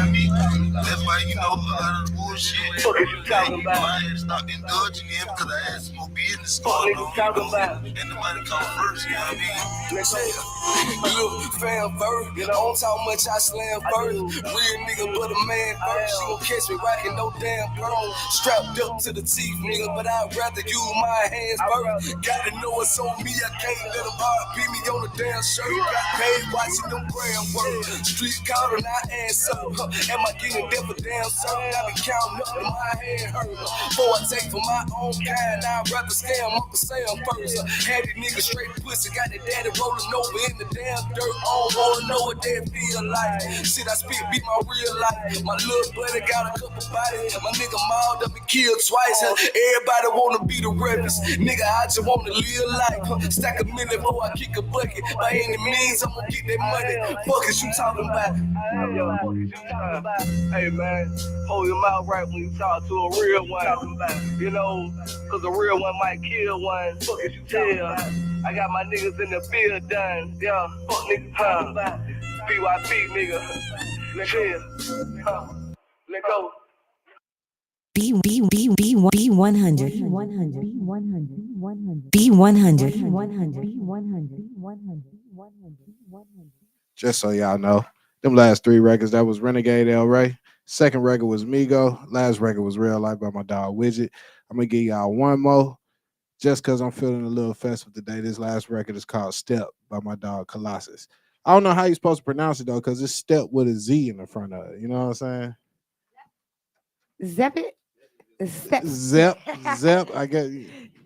That's why, you know, a lot of the bullshit. Fuck is you talking about? I had to stop indulging in because I had some more business Fuck going is you on. talking about? And the money come first, you know what I mean? Let's say, look, fam first. You don't talk much, I slam first. Real nigga, but a man first. She gon' catch me rockin' no damn bro. Strapped up to the teeth, nigga, but I'd rather use my hands first. Got to know it's on me, I can't let them hard beat me on the damn shirt. Got paid watching them gram work. Street called and I answer. Am I getting there for damn certain? I be counting up and my hand hurt. Before I take for my own kind, I'd rather scam Uncle Sam first. Had the nigga straight pussy, got the daddy rolling over in the damn dirt. I don't wanna know what that feel like. Shit I spit be my real life. My little buddy got a couple bodies. My nigga mauled up and killed twice. Everybody wanna be the ravest. Nigga, I just wanna live life. Stack a minute before I kick a bucket. By any means, I'm gonna get that money. Fuck is you talking about? Hey man, hold your mouth right when you talk to a real one. You know, cause a real one might kill one. Fuck is you talking about? I got my niggas in the field done. Yeah, fuck niggas talking about. BYP nigga. Let's chill. Let go. B100. Just so y'all know, them last 3 records, that was Renegade El Rey. Second record was Migo. Last record was Real Life by my dog Widget. I'm gonna give y'all one more just because I'm feeling a little festive today. This last record is called Step by my dog Colossus. I don't know how you're supposed to pronounce it though, because it's Step with a Z in the front of it. You know what I'm saying? Zep it. Zep. I guess.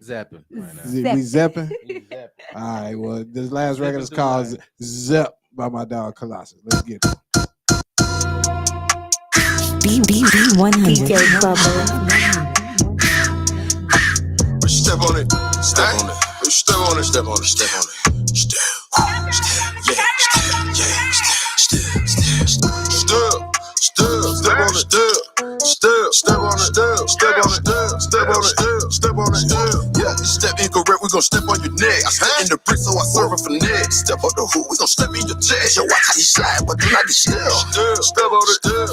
Zapping. Right now. We zepping. All right. Well, this last record is called Zep by my dog Colossus. Let's get it. B100. DJ Bubble. Step on it. Step on it. Step on it. Step on it. Step on it. Step. Yeah. Step on it. Step on it. Yeah, you step incorrect, we gon' step on your neck. I step in the brick, so I serve a finesse. Step on the hoop, we gon' step in your chest. Yo, watch how you slide, but do not get still. Step on it. Step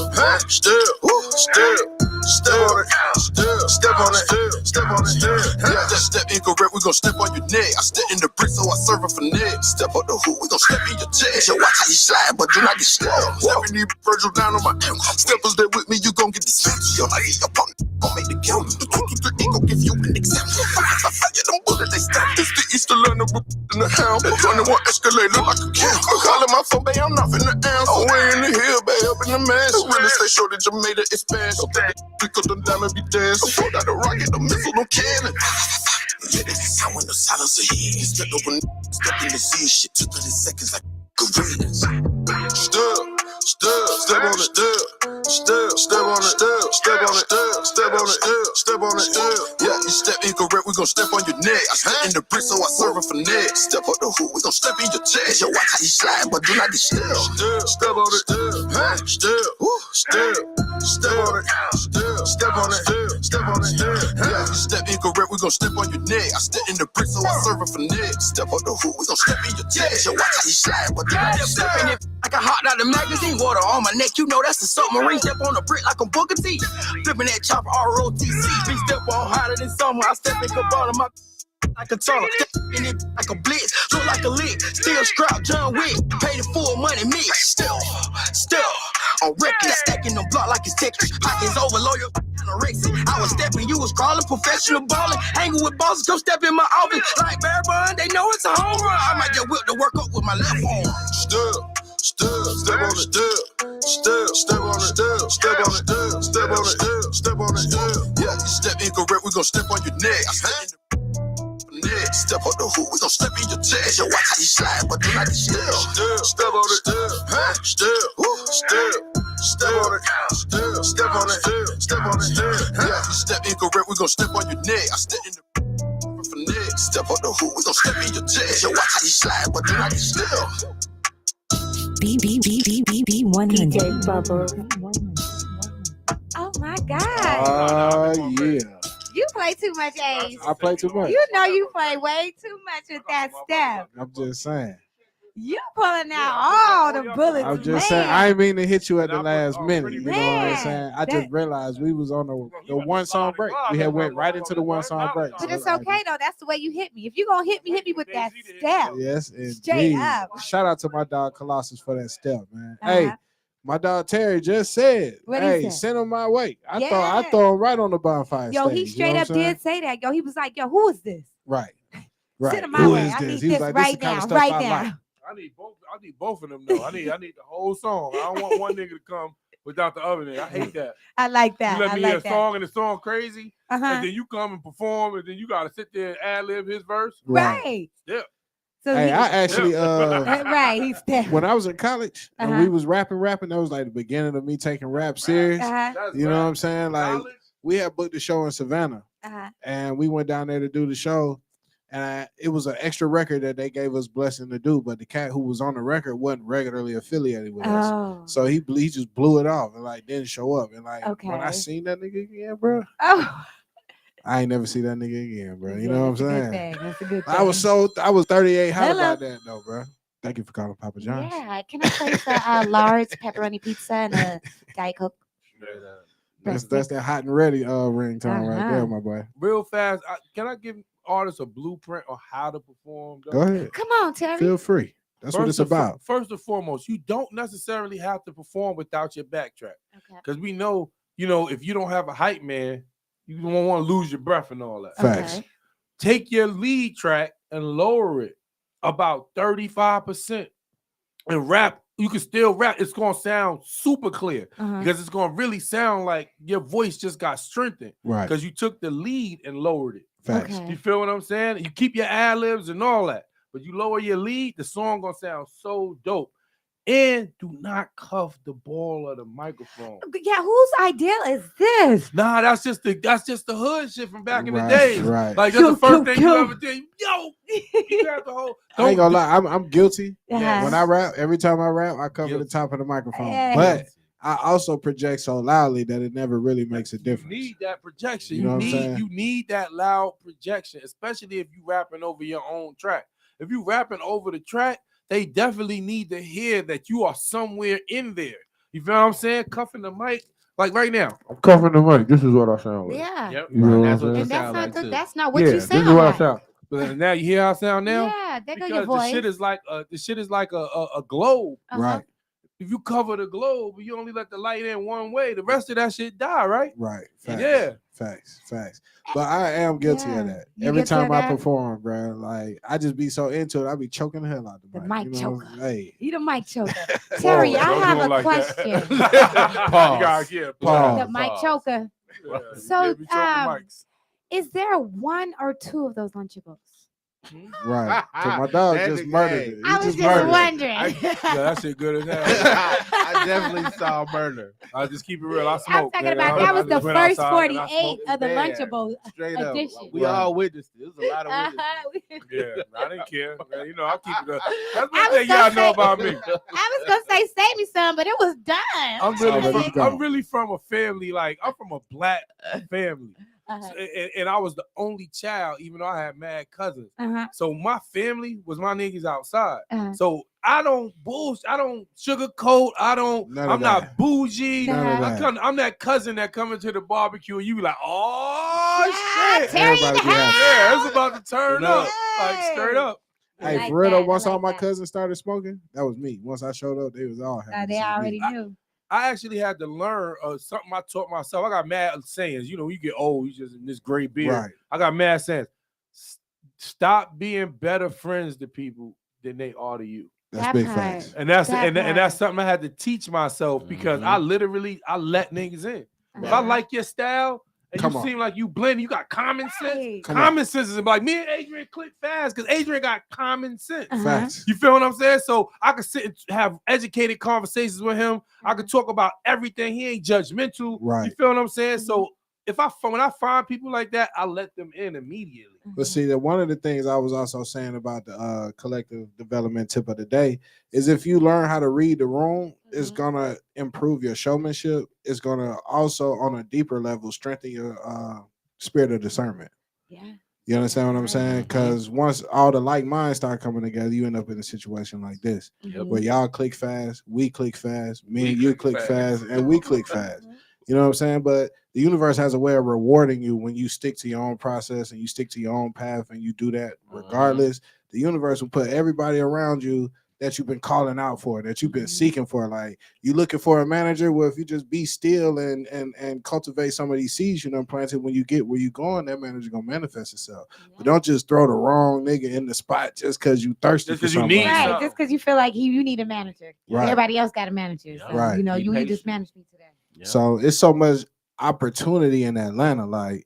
on it. Step on it. Yeah, that step incorrect, we gon' step on your neck. I step in the brick, so I serve a finesse. Step on the hoop, we gon' step in your chest. Yo, watch how you slide, but do not get still. Stepping these Virgil down on my ankle. Steppers there with me, you gon' get dismantled. Yo, I hit your pump, gon' make the count. The 2 to 3 ain't gon' give you an example. I fire them bullets, they stop. This the Easter London in the hound. That 21 Escalade look like a camp. I'm calling my phone, babe, I'm not in the answer. Way in the hill, babe, up in the mass. Really stay sure that you made it expand. So take it, pick up them diamond, be dancing. Throw out the rocket, the missile, no cannon. Yeah, that's the sound when the silence ahead. Step over, step in the Z shit. 2 30 seconds like gorillas. Step on it, step on it, yeah, you step incorrect, we gon' step on your neck. I step in the brick, so I serve a finesse. Step on the hoop, we gon' step in your chest. Yo, watch how you slide, but do not get still. Step on it, step on it, yeah, you step incorrect, we gon' step on your neck. I step in the brick, so I serve a finesse. Step on the hoop, we gon' step in your chest. Yo, watch how you slide, but do not get still. Like a hot out the magazine, water on my neck, you know that's a submarine. Step on a brick like a Booker T. Flipping that chopper, ROTC. Big step on hotter than summer. I step in Cabana, my like a tunnel. Step in it like a blitz, look like a lick. Still strapped, John Wick. Pay the full money mix. Still. On record, stacking them block like it's Tetris. Pockets over, loyal, anorexic. I was stepping, you was crawling, professional balling. Hanging with bosses, come step in my office. Like Bear Bun, they know it's a home run. I might just whip the work up with my left arm. Step on it, step on it, yeah, you step incorrect, we gon' step on your neck. I step in the neck. Step on the hoop, we gon' step in your chest. Yo, watch how you slide, but do not step. Step on it, step on it, step on it, yeah. You step incorrect, we gon' step on your neck. I step in the finesse. Step on the hoop, we gon' step in your chest. Yo, watch how you slide, but do not step. B100. DJ Bubbles. Oh my God. Yeah. You play too much, Ace. I play too much. You know you play way too much with that step. I'm just saying. You pulling out all the bullets. I'm just saying. I ain't mean to hit you at the last minute. You know what I'm saying? I just realized we was on the one song break. We had went right into the one song break. But it's okay though. That's the way you hit me. If you gonna hit me with that step. Yes, indeed. Straight up. Shout out to my dog Colossus for that step, man. Hey, my dog Terry just said, "Hey, send him my way." I throw him right on the bonfire. Yo, stage, he straight up did say that. Yo, he was like, "Yo, who is this?" Right. Send him my way. I need this right now. Right now. I need both of them though. I need the whole song. I don't want one nigga to come without the other nigga. I hate that. I like that. You let I me like hear a that. song and the song crazy, and then you come and perform, and then you gotta sit there and ad lib his verse. Right. Yeah. So hey, I actually right, he's there. When I was in college and we was rapping, that was like the beginning of me taking rap serious. You know what I'm saying? Like we had booked the show in Savannah, and we went down there to do the show. And it was an extra record that they gave us blessing to do, but the cat who was on the record wasn't regularly affiliated with us, so he just blew it off and like didn't show up. And like when I seen that nigga again, bro, I ain't never see that nigga again, bro. You know what I'm saying? That's a good thing. I was 38 hot about that though, bro. Thank you for calling Papa John's. Yeah, can I place a large pepperoni pizza and a Diet Coke? That's that hot and ready ringtone right there, my boy. Real fast, can I give artists a blueprint on how to perform? Go ahead. Come on, Terry. Feel free. That's what it's about. First and foremost, you don't necessarily have to perform without your backtrack. Because we know, if you don't have a hype man, you don't want to lose your breath and all that. Facts. Okay. Take your lead track and lower it about 35% and rap. You can still rap. It's going to sound super clear because it's going to really sound like your voice just got strengthened. Right. Because you took the lead and lowered it. Facts. You feel what I'm saying? You keep your ad libs and all that, but you lower your lead, the song going to sound so dope. And do not cuff the ball of the microphone. Yeah, whose idea is this? Nah, that's just the hood shit from back in the day. Right. Like that's the first thing you ever did. Yo, you got the whole. I ain't gonna lie, I'm guilty. Yes. When I rap, every time I rap, I cover the top of the microphone. Yes. But I also project so loudly that it never really makes a difference. You need that projection. You know what I'm saying? You need that loud projection, especially if you rapping over your own track. If you rapping over the track, they definitely need to hear that you are somewhere in there. You feel what I'm saying? Cuffing the mic, like right now. I'm cuffing the mic. This is what I sound like. Yeah. Yep. You know That's what what I'm you sound like too. That's not what you sound this is what like. I sound. But now you hear how I sound now? Yeah, there go because your voice. the shit is like a globe. Right. If you cover the globe, you only let the light in one way. The rest of that shit die, right? Right. Facts. Yeah. Facts. But I am guilty of that. Every time I perform, bro, like I just be so into it, I be choking the hell out The the mic mic. choker. Hey. You the mic choker. Terry, I have a question. Pause. The mic choker. Yeah. So, is there one or two of those Lunchables? Right. Because my dog just murdered it. I was just wondering. Yeah, that shit good as hell. I definitely saw murder. I just keep it real. I I'm smoke. talking man. about I that was the just went first outside and I 48 smoked. of the Man, Lunchable Straight up. edition. We all witnessed it. It was a lot of witnesses. Yeah, I didn't care. Man, I keep it up. That's I one was thing y'all gonna know say- about me. I was gonna say save me some, but it was done. I'm really from a family, like I'm from a black family. And I was the only child, even though I had mad cousins. So my family was my niggas outside. So I don't bullshit. I don't sugarcoat. I'm not bougie. I'm that cousin that come into the barbecue and you be like, oh shit. Terry in the house. Yeah, it's about to turn up. Like straight up. Hey, like for real though, that. once I like all my that. cousins started smoking, that was me. Once I showed up, they was all happy. They already knew. I actually had to learn something I taught myself. I got mad sayings. You know, you get old, you just in this gray beard. Right. I got mad sayings. Stop being better friends to people than they are to you. That's big facts. And that's something I had to teach myself because I let niggas in. If I like your style and Come you on. seem like you blend. You got common sense. Right. Come Common sense is like me and Adrian click fast because Adrian got common sense. Facts. You feel what I'm saying? So I could sit and have educated conversations with him. I could talk about everything. He ain't judgmental. Right. You feel what I'm saying? So when I find people like that, I let them in immediately. But see, that one of the things I was also saying about the collective development tip of the day is if you learn how to read the room, it's gonna improve your showmanship. It's gonna also, on a deeper level, strengthen your spirit of discernment. Yeah. You understand what I'm saying? Because once all the like minds start coming together, you end up in a situation like this, where y'all click fast, we click fast, me and you click fast, and we click fast. You know what I'm saying? But the universe has a way of rewarding you when you stick to your own process and you stick to your own path and you do that regardless. The universe will put everybody around you that you've been calling out for, that you've been seeking for. Like, you looking for a manager, well, if you just be still and cultivate some of these seeds you done planted, when you get where you going, that manager gonna manifest itself. But don't just throw the wrong nigga in the spot just because you thirsty for something. Right, just because you feel like you need a manager. Right. Everybody else got a manager. So, Right. you know, Be you just manage me today. So it's so much opportunity in Atlanta. Like,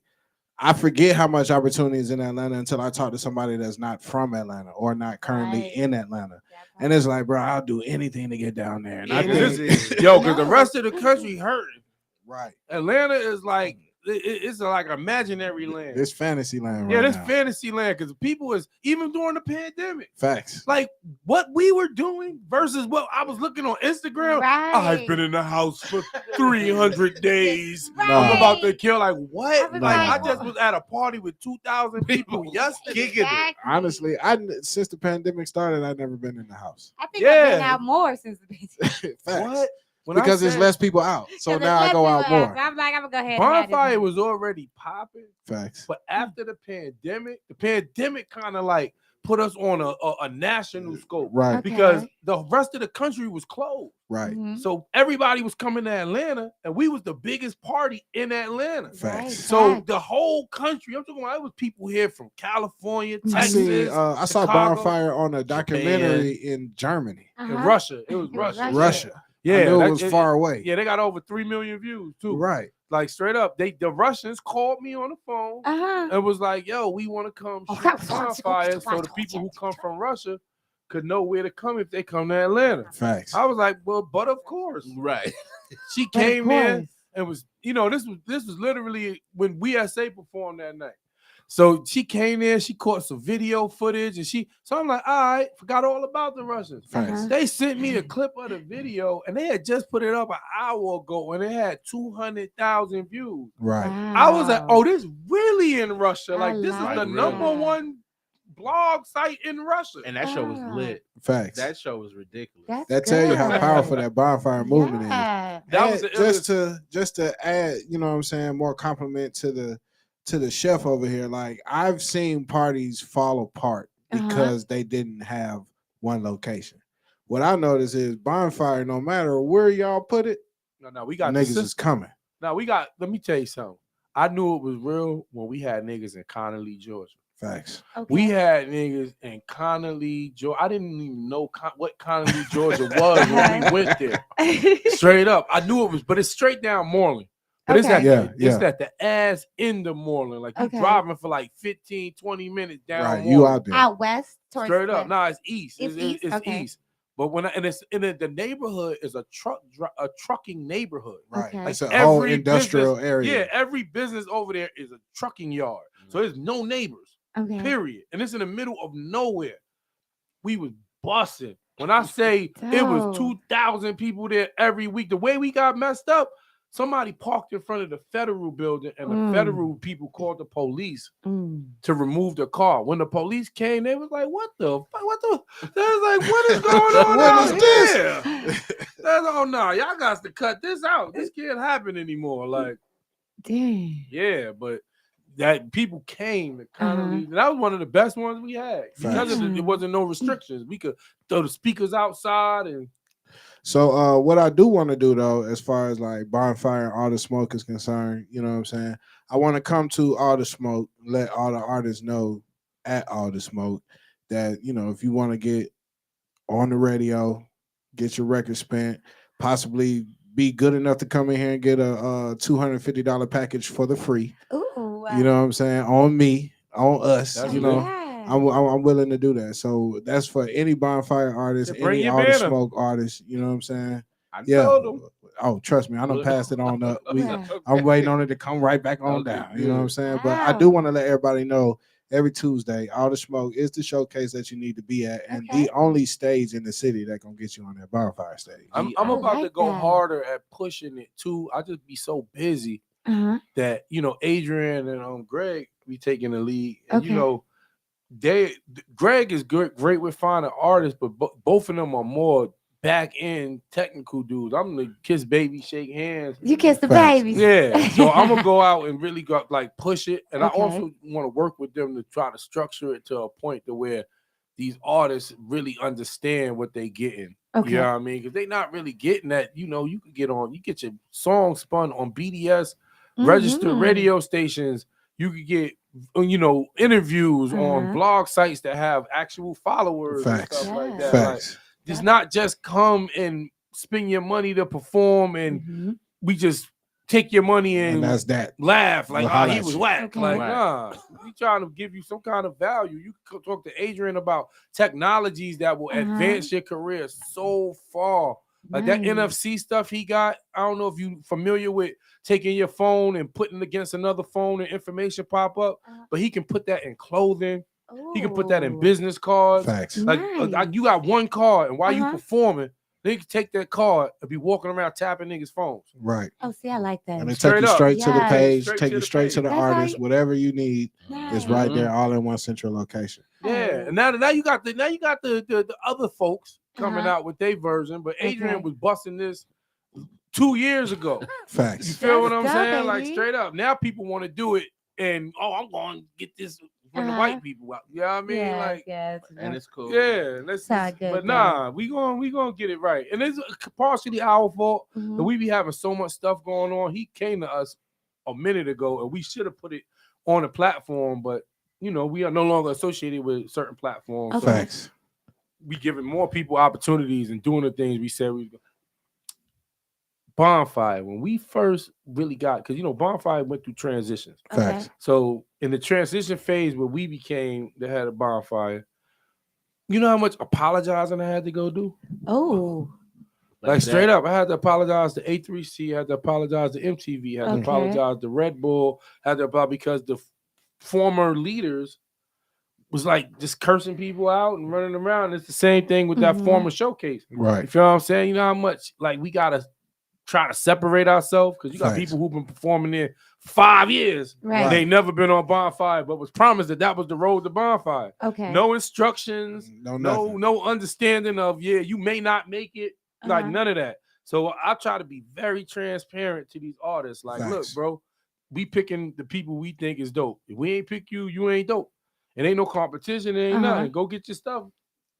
I forget how much opportunity is in Atlanta until I talk to somebody that's not from Atlanta or not currently in Atlanta. And it's like, bro, I'll do anything to get down there. And I think, because the rest of the country hurting. Right. Atlanta is like it's like imaginary land. It's fantasy land Yeah, right this now. fantasy land because people is even during the pandemic. Facts. Like what we were doing versus what I was looking on Instagram. I've been in the house for 300 days. I'm about to kill. Like what? I just was at a party with 2,000 people yesterday. Honestly, since the pandemic started, I've never been in the house. I think I've been out more since the pandemic. Facts. Because there's less people out. So now I go out more. I'm like, I'm gonna go ahead. Bonfire was already popping. Facts. But after the pandemic kind of like put us on a national scope. Right. Because the rest of the country was closed. Right. So everybody was coming to Atlanta, and we was the biggest party in Atlanta. Facts. So the whole country, I'm talking about, it was people here from California, Texas. I saw Chicago, Bonfire on a documentary in Germany. in Russia. It was Russia. Russia. Yeah, I knew it was far away. Yeah, they got over 3 million views too. Right. Like straight up, the Russians called me on the phone and was like, "Yo, we want to come shoot Bonfire, so the people who come from Russia could know where to come if they come to Atlanta." Facts. I was like, "Well, but of course, right." She came there and was, this was literally when WSA performed that night. So she came in, she caught some video footage, and so I'm like, all right, forgot all about the Russians. They sent me a clip of the video, and they had just put it up an hour ago, and it had 200,000 views. Right. I was like, oh, this really in Russia. Like, this is the number one blog site in Russia. And that show was lit. Facts. That show was ridiculous. That tell you how powerful that Bonfire movement is. That just to add, you know what I'm saying, more compliment to the chef over here. Like, I've seen parties fall apart because they didn't have one location. What I noticed is Bonfire, no matter where y'all put it, no, we got niggas is coming. Now let me tell you something. I knew it was real when we had niggas in Connolly, Georgia. Facts. Okay. We had niggas in Connolly, Georgia. I didn't even know what Connolly, Georgia was when we went there. Straight up. I knew it was, but it's straight down Moreland. But it's at the ass end of Moreland. Like you driving for like 15, 20 minutes down Moreland. You out there. Out west? Straight up. No, it's east. It's east? It's east. But the neighborhood is a trucking neighborhood. Right. Like it's a whole industrial area. Yeah, every business over there is a trucking yard. So there's no neighbors. Okay. Period. And it's in the middle of nowhere. We was busting. When I say it was 2,000 people there every week, the way we got messed up, somebody parked in front of the federal building, and the federal people called the police to remove the car. When the police came, they was like, "What the fuck? They was like, "What is going on out here?" They was like, "Oh no, y'all got to cut this out. This can't happen anymore." Like, dang. Yeah, but that people came to Connolly. That was one of the best ones we had because there wasn't no restrictions. We could throw the speakers outside and. So what I do want to do though, as far as like Bonfire and All the Smoke is concerned, you know what I'm saying? I want to come to All the Smoke, let all the artists know at All the Smoke that, if you want to get on the radio, get your record spent, possibly be good enough to come in here and get a $250 package for the free. Ooh, You know what I'm saying? On me, on us. That's you lit. know, I'm willing to do that. So that's for any bonfire artist, Yeah, bring any your all the banner. smoke artist. You know what I'm saying? I Yeah. told them. Oh, trust me, I done passed it on up. Yeah. I'm waiting on it to come right back on Okay, down. You know what I'm good. saying? But I do want to let everybody know every Tuesday, All the Smoke is the showcase that you need to be at, and the only stage in the city that gonna get you on that bonfire stage. I'm about to go harder at pushing it too. I just be so busy that Adrian and Greg be taking the lead, and Greg is great with finding artists, but both of them are more back end technical dudes. I'm the kiss baby, shake hands. You kiss the babies. Yeah. So I'm gonna go out and really go push it. And I Okay. also want to work with them to try to structure it to a point to where these artists really understand what they getting. Okay. You know what I mean? Because they not really getting that, you get your song spun on BDS, registered radio stations. You could get interviews on blog sites that have actual followers and stuff like that. Facts. It's not just come and spend your money to perform and we just take your money and that's that. Laugh like, We'll he was whack. Okay. Like, Right. nah, we trying to give you some kind of value. You can talk to Adrian about technologies that will advance your career so far. Like that Nice. NFC stuff he got. I don't know if you familiar with taking your phone and putting it against another phone and information pop up, but he can put that in clothing. He can put that in business cards. Facts. Like Nice. you got one card, and while you performing, they can take that card and be walking around tapping niggas' phones. Right. Oh, see, I like that. And they take Straight you up. straight to the Yes. page, Straight take to you the straight to the page. That's how artist. you- Whatever you need is right there, all in one central location. Yeah, and now you got the other folks coming out with their version, but Adrian Okay. was busting this 2 years ago. You Facts. feel what Let's I'm go, saying? Like baby. straight up. Now people want to do it, and I'm going to get this from the white people out. You know what I mean? Yeah, Like, yes. And it's cool. yeah, let's. Sound good, But though. nah, we gonna get it right, and it's partially our fault that we be having so much stuff going on. He came to us a minute ago, and we should have put it on the platform, but we are no longer associated with certain platforms. Okay. So Facts. we giving more people opportunities and doing the things we said we was. Bonfire, when we first really got, because Bonfire went through transitions. Facts. So in the transition phase where we became the head of Bonfire, you know how much apologizing I had to go do? Oh. Like straight up, I had to apologize to A3C, had to apologize to MTV, had to Okay. apologize to Red Bull, had to apologize because the former leaders was like just cursing people out and running around. It's the same thing with that former showcase. Right. You feel what I'm saying? You know how much like we gotta try to separate ourselves because you got Facts. people who've been performing there 5 years. Right. They never been on Bonfire, but was promised that was the road to Bonfire. Okay. No instructions, No no nothing. understanding of you may not make it. Like Uh-huh. none of that. So I try to be very transparent to these artists. Like, look, Facts. bro, we picking the people we think is dope. If we ain't pick you, you ain't dope. It ain't no competition, it ain't nothing. Go get your stuff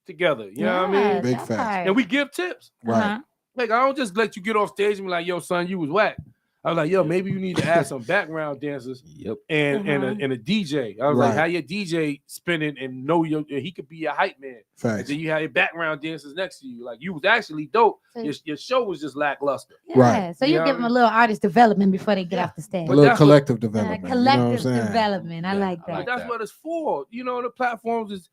together. You know what I mean? Big facts. And we give tips. Right. Like, I don't just let you get off stage and be like, yo, son, you was whack. I was like, yo, maybe you need to add some background dancers and a DJ. I was like, Right. how your DJ spinning and know he could be a hype man. And Facts. then you have your background dancers next to you. Like, you was actually dope. So- Your show was just lackluster. Yeah. Right. So you You know give what them I a little artist development before they get off the stage. A little that's what- collective development. You know what I'm Collective saying? development. I like that. But that's what it's for. The platforms is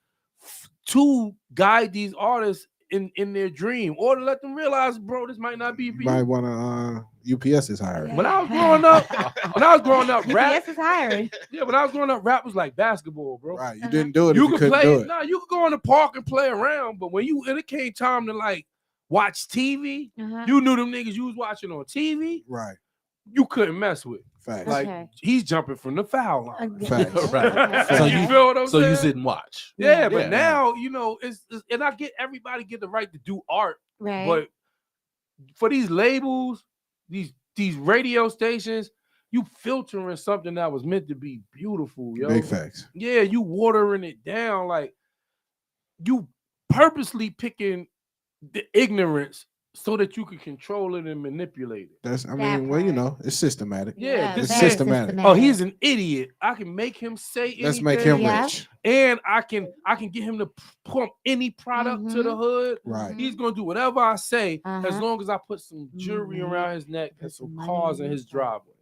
to guide these artists in their dream or to let them realize, bro, this might not be for You might you. want to UPS is hiring. When I was growing up, rap. UPS is hiring. Yeah, when I was growing up, rap was like basketball, bro. Right. You didn't do it. You if you could couldn't play do it. Nah, you could go in the park and play around, but when it came time to like watch TV, you knew them niggas you was watching on TV. Right. You couldn't mess with. Facts. Like Okay. he's jumping from the foul line. Facts. Right. So you feel what I'm So saying? you sit and watch. Yeah, but Yeah. now it's and I get everybody get the right to do art, Right. but for these labels, these radio stations, you filtering something that was meant to be beautiful, yo. Big facts. Yeah, you watering it down, like you purposely picking the ignorance so that you can control it and manipulate it. That's, I mean, well, you know, it's systematic. Yeah, it's systematic. Oh, he's an idiot. I can make him say anything. Let's make him rich. And I can get him to pump any product to the hood. Right. He's gonna do whatever I say as long as I put some jewelry around his neck and some cars in his driveway.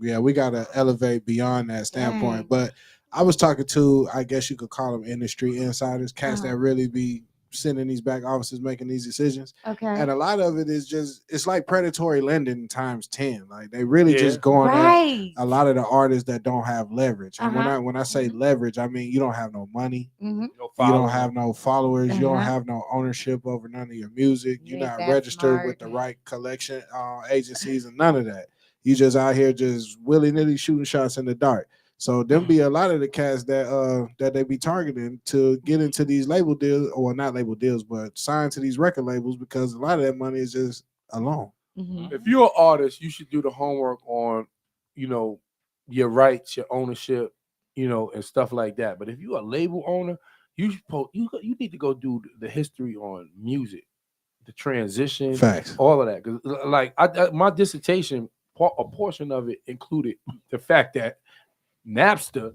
Yeah, we gotta elevate beyond that standpoint. But I was talking to, I guess you could call them industry insiders, cats that really be sitting in these back offices making these decisions. Okay. And a lot of it is just, it's like predatory lending times 10. Like they really just going at a lot of the artists that don't have leverage. And when I say leverage, I mean you don't have no money, you don't have no followers, you don't have no ownership over none of your music, you're not registered with the right collection agencies and none of that. You just out here just willy-nilly shooting shots in the dark. So them be a lot of the cats that they be targeting to get into these label deals, or not label deals, but sign to these record labels, because a lot of that money is just a loan. If you're an artist, you should do the homework on, you know, your rights, your ownership, you know, and stuff like that. But if you're a label owner, you need to go do the history on music, the transition, all of that. Because like my dissertation, a portion of it included the fact that Napster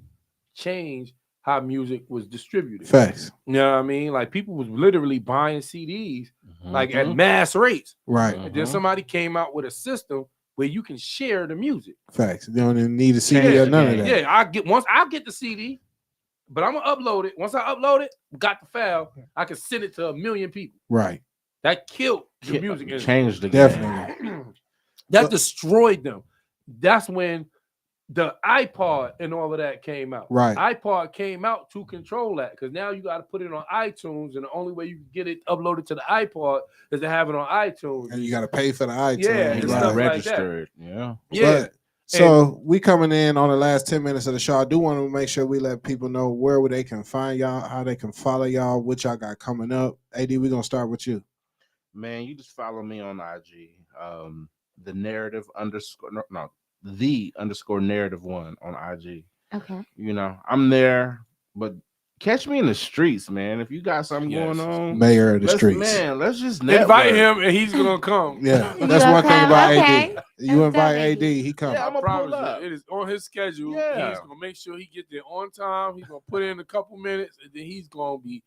changed how music was distributed. Facts. You know what I mean? Like people was literally buying CDs like at mass rates. Right. And then somebody came out with a system where you can share the music. Facts. You don't even need a CD or none of that. Yeah, I'll get the CD, but I'm gonna upload it. Once I upload it, got the file, I can send it to 1 million people. Right. That killed the music industry. Changed the Definitely. That destroyed them. That's when the iPod and all of that came out. Right. iPod came out to control that, because now you got to put it on iTunes, and the only way you can get it uploaded to the iPod is to have it on iTunes. And you got to pay for the iTunes. Yeah, and stuff registered. Like that. Yeah. But, so we coming in on the last 10 minutes of the show. I do want to make sure we let people know where they can find y'all, how they can follow y'all, what y'all got coming up. AD, we're going to start with you. Man, you just follow me on IG. The narrative _narrative one on IG. Okay. You know, I'm there, but catch me in the streets, man. If you got something going on, Mayor of the streets. Man, let's just network. Invite him and he's gonna come. Yeah, that's one thing about AD. You invite AD, he comes. Yeah, I'm I gonna pull promise up. you, it is on his schedule. Yeah. He's gonna make sure he get there on time. He's gonna put in a couple minutes, and then he's gonna be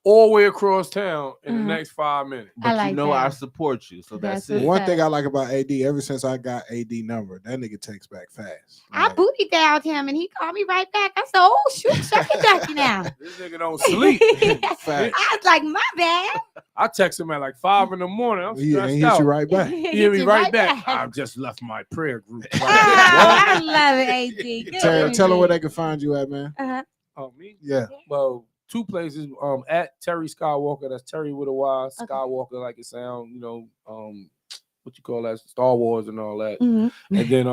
all the way across town in the next 5 minutes. But you know I support you, so that's it. One thing I like about AD, ever since I got AD number, that nigga takes back fast. I booty dialed him and he called me right back. I said, "Oh shoot, shucky ducky now." This nigga don't sleep. I was like, "My bad." I text him at like 5 in the morning. I'm stressed He hit out. you right back. He hit me you right right back. back. I've just left my prayer group. I love it, AD. Good Tell them where AD. they can find you at, man. Oh, me? Yeah. Well, 2 places. At Terry Skywalker. That's Terry with a Y. Skywalker, like it sound. You know, what you call that? Star Wars and all that. Mhm. And then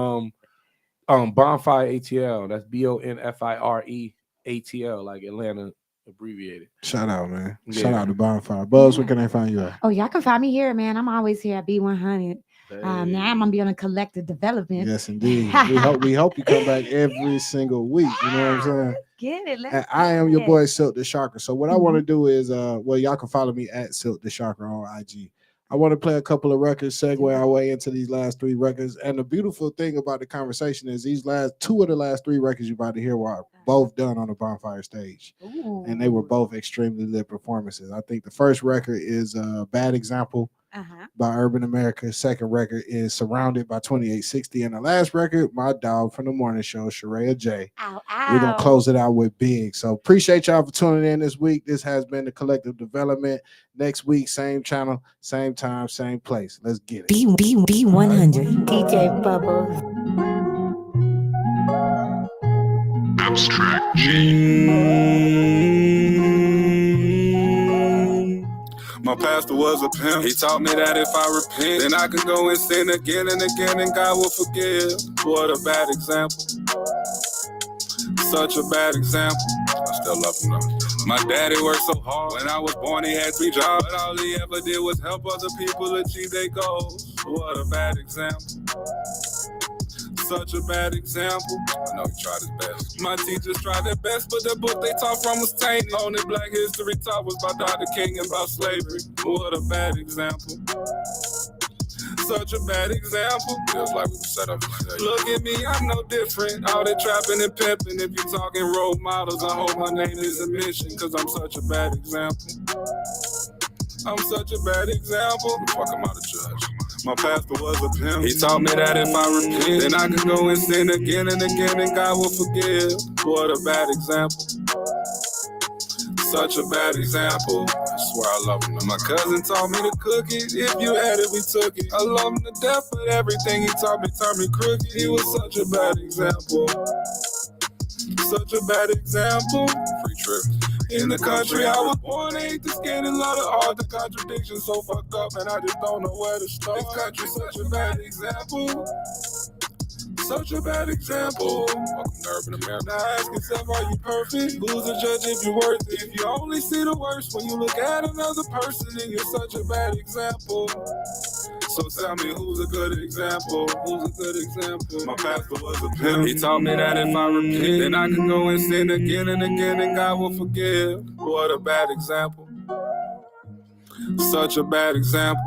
Bonfire ATL. That's BONFIRE ATL, like Atlanta abbreviated. Shout out, man. Yeah. Shout out to Bonfire. Buzz, where can they find you at? Oh, y'all can find me here, man. I'm always here at B100. Now I'm gonna be on a Collective Development. Yes, indeed. we hope you come back every single week. You know what I'm saying? Get it. And I am your boy Silk the Shocker. So what I want to do is y'all can follow me at Silk the Shocker on IG. I want to play a couple of records, segue our way into these last 3 records. And the beautiful thing about the conversation is these last 2 of the last 3 records you're about to hear were both done on the Bonfire stage. Ooh. And they were both extremely lit performances. I think the first record is Bad Example by Urban America. Second record is Surrounded by 2860. And the last record, my dog from the morning show, Sheraya J. We're going to close it out with Big. So appreciate y'all for tuning in this week. This has been the Collective Development. Next week, same channel, same time, same place. Let's get it. B100. DJ Bubbles. Abstract My pastor was a pimp. He taught me that if I repent, then I can go and sin again and again, and God will forgive. What a bad example. Such a bad example. I still love him though. My daddy worked so hard. When I was born, he had 3 jobs, but all he ever did was help other people achieve their goals. What a bad example. Such a bad example. I know he tried his best. My teachers tried their best, but the book they taught from was tainted. Only Black history taught was about Dr. King and about slavery. What a bad example. Such a bad example. Feels like we were set up to say. Look at me, I'm no different. All that trapping and pimping. If you talking role models, I hope my name isn't mentioned, cause I'm such a bad example. I'm such a bad example. Fuck, I'm out of judge. My pastor was a pimp. He taught me that if I repent, then I can go and sin again and again, and God will forgive. What a bad example. Such a bad example. I swear I love him. My cousin taught me to cook it. If you had it, we took it. I love him to death, but everything he taught me turned me crooked. He was such a bad example. Such a bad example. Free trip. In the country I was born, I hate the skin and love the art. The contradiction so fucked up, and I just don't know where to start. This country such a bad example. Such a bad example. Welcome to Urban America. Now ask yourself, are you perfect? Who's the judge if you're worth it? If you only see the worst when you look at another person, then you're such a bad example. So tell me, who's a good example? Who's a good example? My pastor was a pimp. He taught me that if I repent, then I can go and sin again and again, and God will forgive. What a bad example. Such a bad example.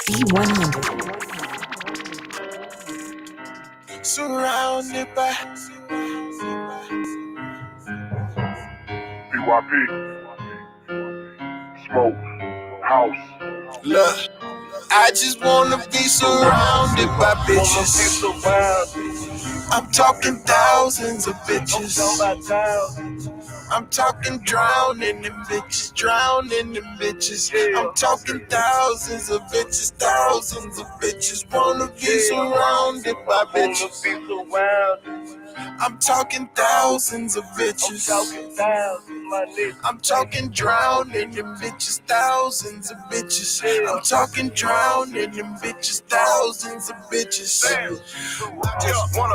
B100. Surrounded by PYP, Smoke, House. Look, I just wanna be surrounded by bitches. I'm talking thousands of bitches. I'm talking drowning in bitches, drowning in bitches. I'm talking thousands of bitches, thousands of bitches. Wanna be surrounded by bitches. I'm talking thousands of bitches. I'm talking drowning in bitches, thousands of bitches. I'm talking drowning in bitches, thousands of bitches. I just wanna